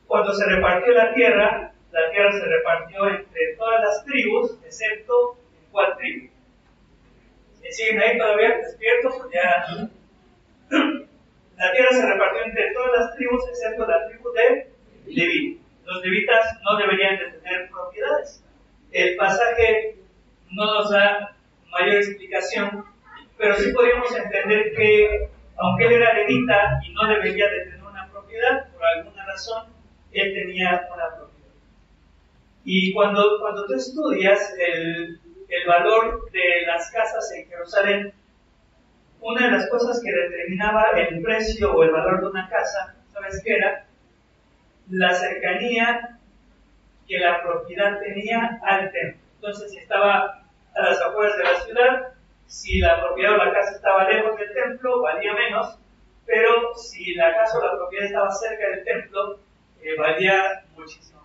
cuando se repartió la tierra se repartió entre todas las tribus, excepto en 4 tribus. ¿Siguen ahí todavía despiertos? Ya. La tierra se repartió entre todas las tribus, excepto la tribu de Leví. Los levitas no deberían de tener propiedades. El pasaje no nos da mayor explicación, pero sí podríamos entender que, aunque él era levita y no debería de tener una propiedad, por alguna razón, él tenía una propiedad. Y cuando tú estudias el valor de las casas en Jerusalén, una de las cosas que determinaba el precio o el valor de una casa, ¿sabes qué era? La cercanía que la propiedad tenía al templo. Entonces, si estaba a las afueras de la ciudad, si la propiedad o la casa estaba lejos del templo, valía menos, pero si la casa o la propiedad estaba cerca del templo, valía muchísimo.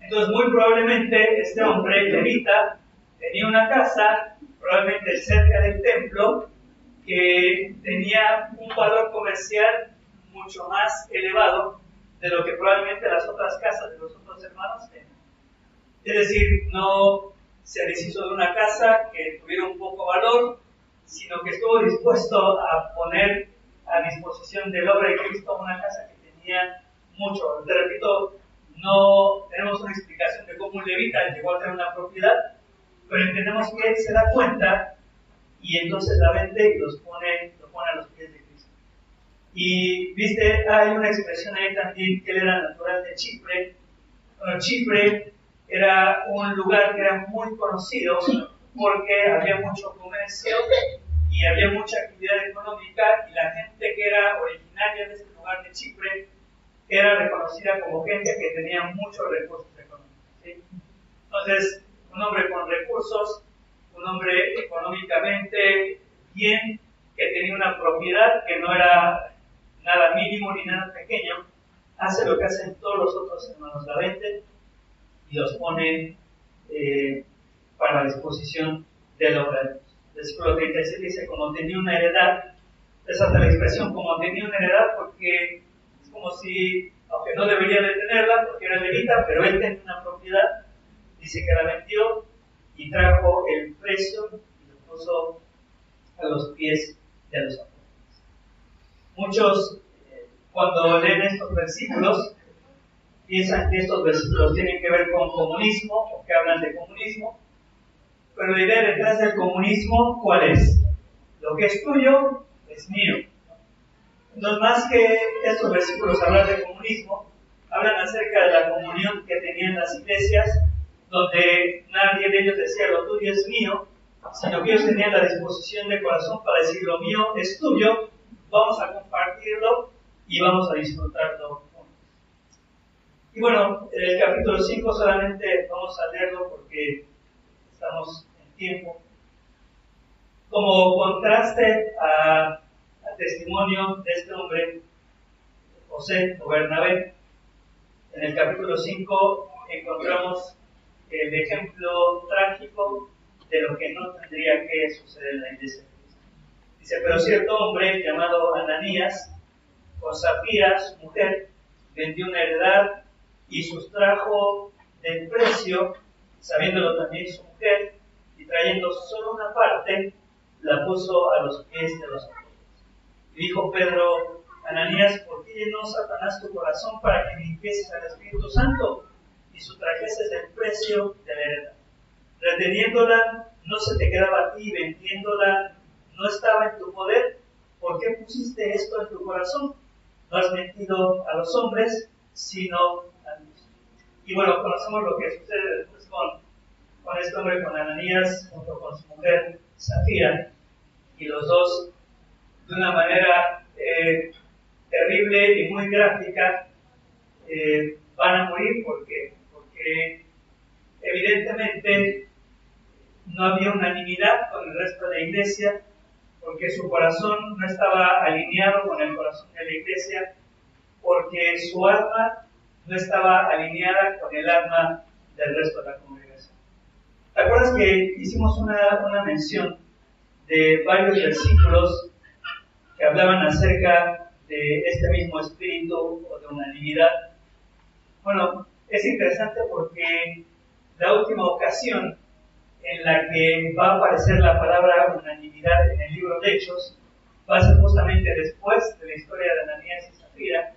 Entonces, muy probablemente este hombre, levita, tenía una casa, probablemente cerca del templo, que tenía un valor comercial mucho más elevado de lo que probablemente las otras casas de los otros hermanos tenían. Es decir, no se deshizo de una casa que tuviera un poco valor, sino que estuvo dispuesto a poner a disposición del obra de Cristo una casa que tenía mucho valor. Te repito, no tenemos una explicación de cómo un levita llegó a tener una propiedad, pero entendemos que él se da cuenta y entonces la vende y lo pone a los pies de Cristo. Y viste, hay una expresión ahí también que él era natural de Chipre. Bueno, Chipre era un lugar que era muy conocido porque había mucho comercio y había mucha actividad económica, y la gente que era originaria de este lugar de Chipre era reconocida como gente que tenía muchos recursos económicos, ¿sí? Entonces, un hombre con recursos, un hombre económicamente bien, que tenía una propiedad que no era nada mínimo ni nada pequeño, hace lo que hacen todos los otros hermanos, la venden y los ponen para la disposición de la obra de Dios. Versículo 36 dice, como tenía una heredad, es hasta la expresión como tenía una heredad, porque es como si, aunque no debería de tenerla porque era levita, pero él tenía una propiedad, dice que la vendió y trajo el precio y lo puso a los pies de los apóstoles. Muchos, cuando leen estos versículos, piensan que estos versículos tienen que ver con comunismo, o que hablan de comunismo, pero la idea detrás del comunismo, ¿cuál es? Lo que es tuyo es mío. Entonces, más que estos versículos hablar de comunismo, hablan acerca de la comunión que tenían las iglesias, donde nadie de ellos decía lo tuyo es mío, sino que ellos tenían la disposición de corazón para decir lo mío es tuyo, vamos a compartirlo y vamos a disfrutarlo juntos. Y bueno, en el capítulo 5 solamente vamos a leerlo porque estamos en tiempo. Como contraste al testimonio de este hombre, José o Bernabé, en el capítulo 5 encontramos el ejemplo trágico de lo que no tendría que suceder en la iglesia. Dice, pero cierto hombre llamado Ananías, con Zafira, su mujer, vendió una heredad y sustrajo del precio, sabiéndolo también su mujer, y trayendo solo una parte, la puso a los pies de los apóstoles. Y dijo Pedro, Ananías, ¿por qué llenó Satanás tu corazón para que limpies al Espíritu Santo y sustrajeses el precio de la heredad? Reteniéndola, no se te quedaba a ti, vendiéndola, no estaba en tu poder. ¿Por qué pusiste esto en tu corazón? No has mentido a los hombres, sino a Dios. Y bueno, conocemos lo que sucede después con este hombre, con Ananías, junto con su mujer Zafira, y los dos, de una manera terrible y muy gráfica, van a morir porque evidentemente no había unanimidad con el resto de la iglesia, porque su corazón no estaba alineado con el corazón de la iglesia, porque su alma no estaba alineada con el alma del resto de la congregación. ¿Te acuerdas que hicimos una mención de varios versículos que hablaban acerca de este mismo espíritu o de unanimidad? Bueno, es interesante porque la última ocasión en la que va a aparecer la palabra unanimidad en el libro de Hechos va a ser justamente después de la historia de Ananías y Zafira,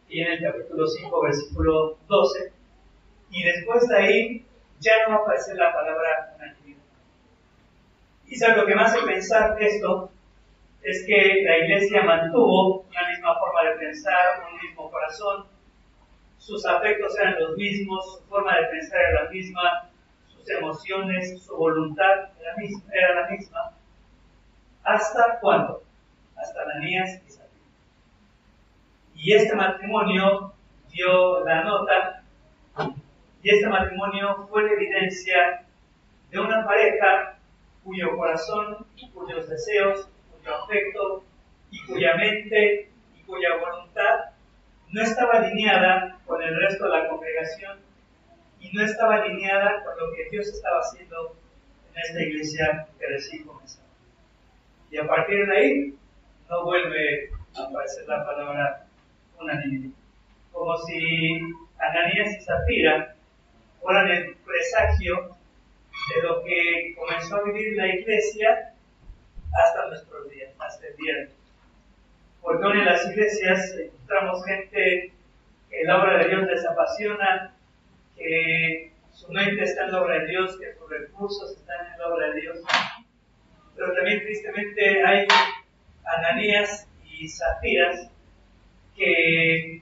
y en el capítulo 5, versículo 12, y después de ahí ya no va a aparecer la palabra unanimidad. Y ¿sabes lo que me hace pensar esto? Es que la iglesia mantuvo una misma forma de pensar, un mismo corazón, sus afectos eran los mismos, su forma de pensar era la misma, sus emociones, su voluntad era la misma. ¿Hasta cuándo? Hasta Ananías y Zafira. Y este matrimonio dio la nota, y este matrimonio fue la evidencia de una pareja cuyo corazón, cuyos deseos, cuyo afecto, y cuya mente y cuya voluntad no estaba alineada con el resto de la congregación y no estaba alineada con lo que Dios estaba haciendo en esta iglesia que recién comenzaba. Y a partir de ahí no vuelve a aparecer la palabra unanimidad. Como si Ananías y Zafira fueran el presagio de lo que comenzó a vivir la iglesia hasta nuestros días, hasta el día de hoy. Porque hoy en las iglesias encontramos gente que la obra de Dios les apasiona, que su mente está en la obra de Dios, que sus recursos están en la obra de Dios. Pero también tristemente hay Ananías y Zafiras que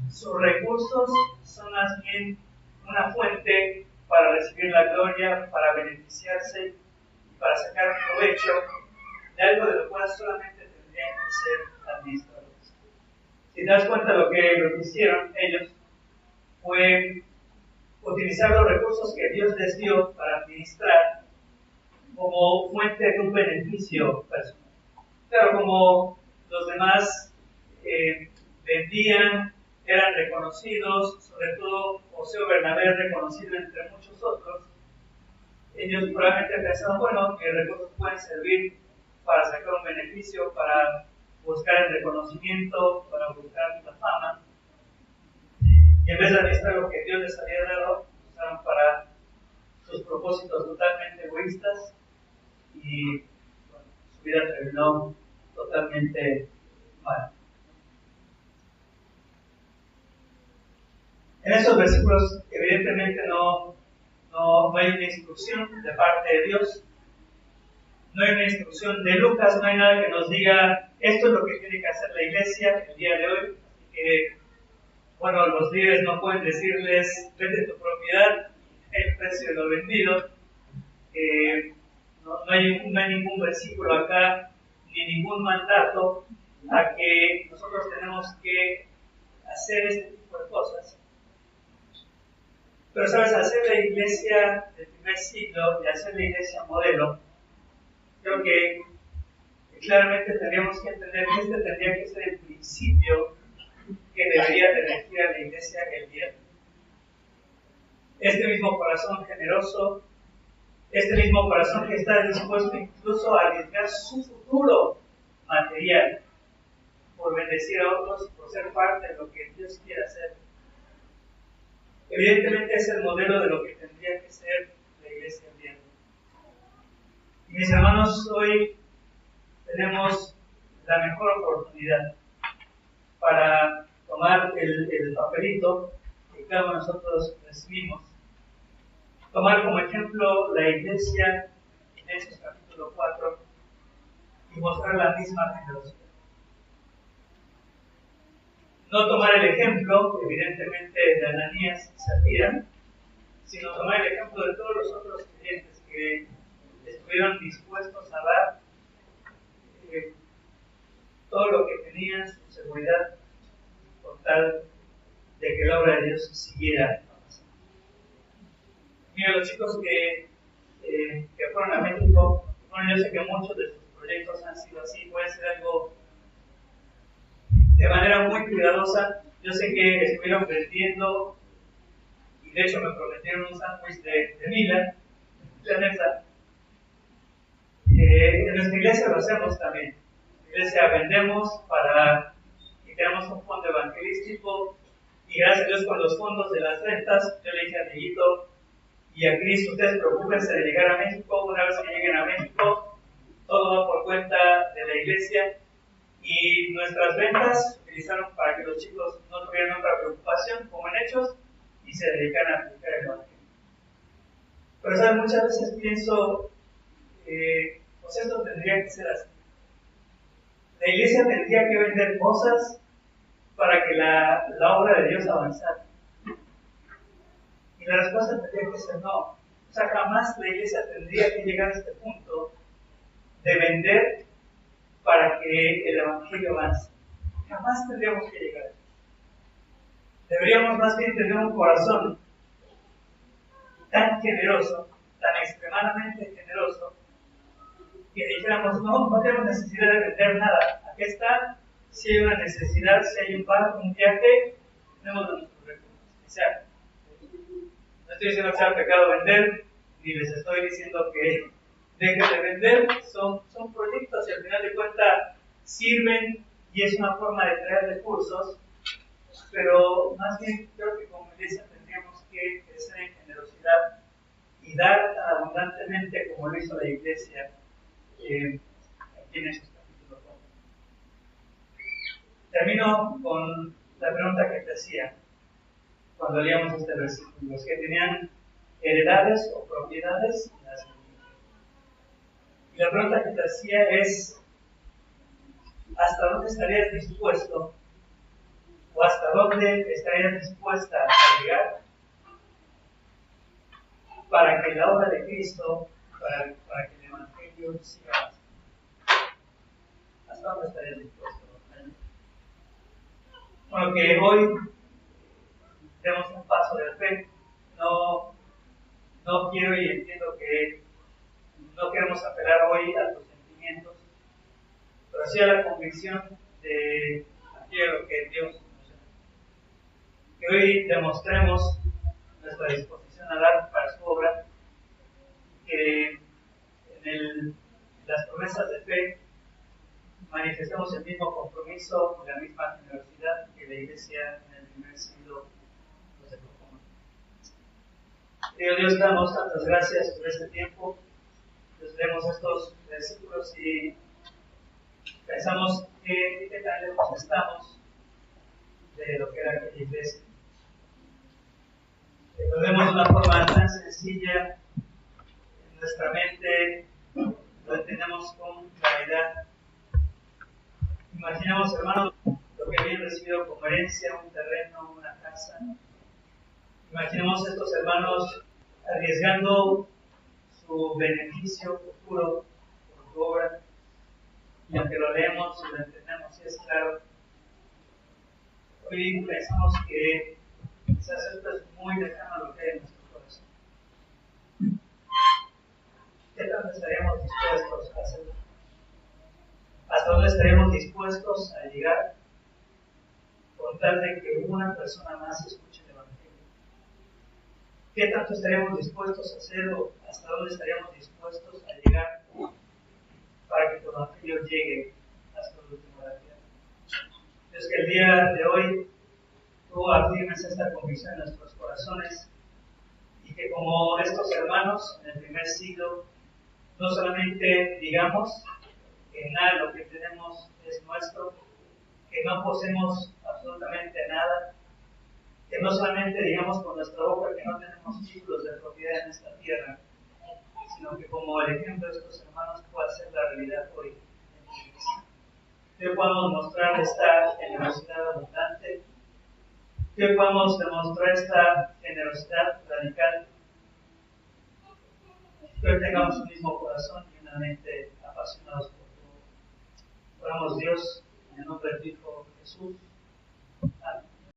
sus recursos son más bien una fuente para recibir la gloria, para beneficiarse y para sacar provecho de algo de lo cual solamente tendrían que ser administradores. Si te das cuenta, lo que hicieron ellos fue utilizar los recursos que Dios les dio para administrar como fuente de un beneficio personal. Claro, como los demás vendían, eran reconocidos, sobre todo José Bernabé reconocido entre muchos otros, ellos probablemente pensaban, bueno, mis recursos pueden servir para sacar un beneficio, para buscar el reconocimiento, para buscar la fama, y en vez de administrar lo que Dios les había dado, usaron para sus propósitos totalmente egoístas, y bueno, su vida terminó totalmente mal. En esos versículos, evidentemente, no hay una instrucción de parte de Dios, no hay una instrucción de Lucas, no hay nada que nos diga esto es lo que tiene que hacer la iglesia el día de hoy. Así que, bueno, los líderes no pueden decirles vende tu propiedad, el precio de lo vendido. No hay ningún versículo acá, ni ningún mandato a que nosotros tenemos que hacer este tipo de cosas. Pero, ¿sabes? Hacer la iglesia del primer siglo y hacer la iglesia modelo, creo que claramente tendríamos que entender que este tendría que ser el principio que debería de regir a la iglesia el día de hoy. Este mismo corazón generoso, este mismo corazón que está dispuesto incluso a arriesgar su futuro material por bendecir a otros y por ser parte de lo que Dios quiere hacer. Evidentemente es el modelo de lo que tendría que ser la iglesia el día de hoy. Y mis hermanos, hoy tenemos la mejor oportunidad para tomar el papelito que cada uno de nosotros recibimos, tomar como ejemplo la iglesia en Hechos capítulo 4 y mostrar la misma generosidad. No tomar el ejemplo, evidentemente, de Ananías y Zafira, sino tomar el ejemplo de todos los otros creyentes que estuvieron dispuestos a dar todo lo que tenían, su seguridad, con tal de que la obra de Dios siguiera avanzando. Mira, los chicos que fueron a México, bueno, yo sé que muchos de sus proyectos han sido así, puede ser algo de manera muy cuidadosa. Yo sé que estuvieron vendiendo, y de hecho me prometieron un sándwich de Mila, de mesa. En nuestra iglesia lo hacemos también. En la iglesia vendemos y tenemos un fondo evangelístico, y gracias a Dios con los fondos de las rentas, yo le dije a Miguelito y a Cris, ustedes preocúpense de llegar a México. Una vez que lleguen a México, todo va por cuenta de la iglesia y nuestras ventas se utilizaron para que los chicos no tuvieran otra preocupación, como en Hechos, y se dedicaran a aplicar el evangelio. Pero ¿sabes? Muchas veces pienso, pues esto tendría que ser así. La iglesia tendría que vender cosas para que la obra de Dios avanzara. Y la respuesta tendría que ser no. O sea, jamás la iglesia tendría que llegar a este punto de vender para que el evangelio avance. Jamás tendríamos que llegar a eso. Deberíamos más bien tener un corazón tan generoso, tan extremadamente generoso, que dijéramos, no tenemos necesidad de vender nada. Aquí está, si hay una necesidad, si hay un viaje, tenemos nuestros recursos. O sea, no estoy diciendo que sea pecado vender, ni les estoy diciendo que dejen de vender, son proyectos y al final de cuentas sirven y es una forma de traer recursos, pero más bien creo que como iglesia tendríamos que crecer en generosidad y dar abundantemente como lo hizo la iglesia aquí en estos capítulos. Termino con la pregunta que te hacía cuando leíamos este versículo. Los que tenían heredades o propiedades las vendían. Y la pregunta que te hacía es, ¿hasta dónde estarías dispuesto o hasta dónde estarías dispuesta a llegar para que la obra de Cristo, para que el evangelio siga avanzando? ¿Hasta dónde estarías dispuesto? Bueno, que hoy demos un paso de fe. No quiero y entiendo que no queremos apelar hoy a tus sentimientos, pero sí a la convicción de aquello que Dios nos da. Que hoy demostremos nuestra disposición a dar para su obra, que en las promesas de fe manifestemos el mismo compromiso y la misma generosidad que la Iglesia en el primer siglo nos dejó. Dios, damos tantas gracias por este tiempo. Nos leemos estos versículos y pensamos que tan lejos estamos de lo que era aquella iglesia. Lo vemos de una forma tan sencilla en nuestra mente, lo entendemos con claridad. Imaginamos, hermanos, lo que habían recibido como herencia, un terreno, una casa. Imaginemos estos hermanos arriesgando su beneficio futuro por tu obra. Y aunque lo leemos y lo entendemos, y es claro, hoy pensamos que quizás esto es muy lejano a lo que hay en nuestro corazón. ¿Qué tanto estaríamos dispuestos a hacerlo? ¿Hasta dónde estaríamos dispuestos a llegar con tal de que una persona más escuche el Evangelio? ¿Qué tanto estaríamos dispuestos a hacerlo? ¿Hasta dónde estaríamos dispuestos a llegar para que tu Evangelio llegue hasta el último de la tierra? Es que el día de hoy tú afirmes esta convicción en nuestros corazones y que como estos hermanos en el primer siglo no solamente digamos que nada de lo que tenemos es nuestro, que no poseemos absolutamente nada, que no solamente digamos con nuestra boca que no tenemos títulos de propiedad en esta tierra, sino que como el ejemplo de estos hermanos pueda ser la realidad hoy en la iglesia. Que podamos mostrar esta generosidad abundante, que podamos demostrar esta generosidad radical, que hoy tengamos un mismo corazón y una mente apasionados por todo. Oramos, Dios, en el nombre de tu Hijo Jesús.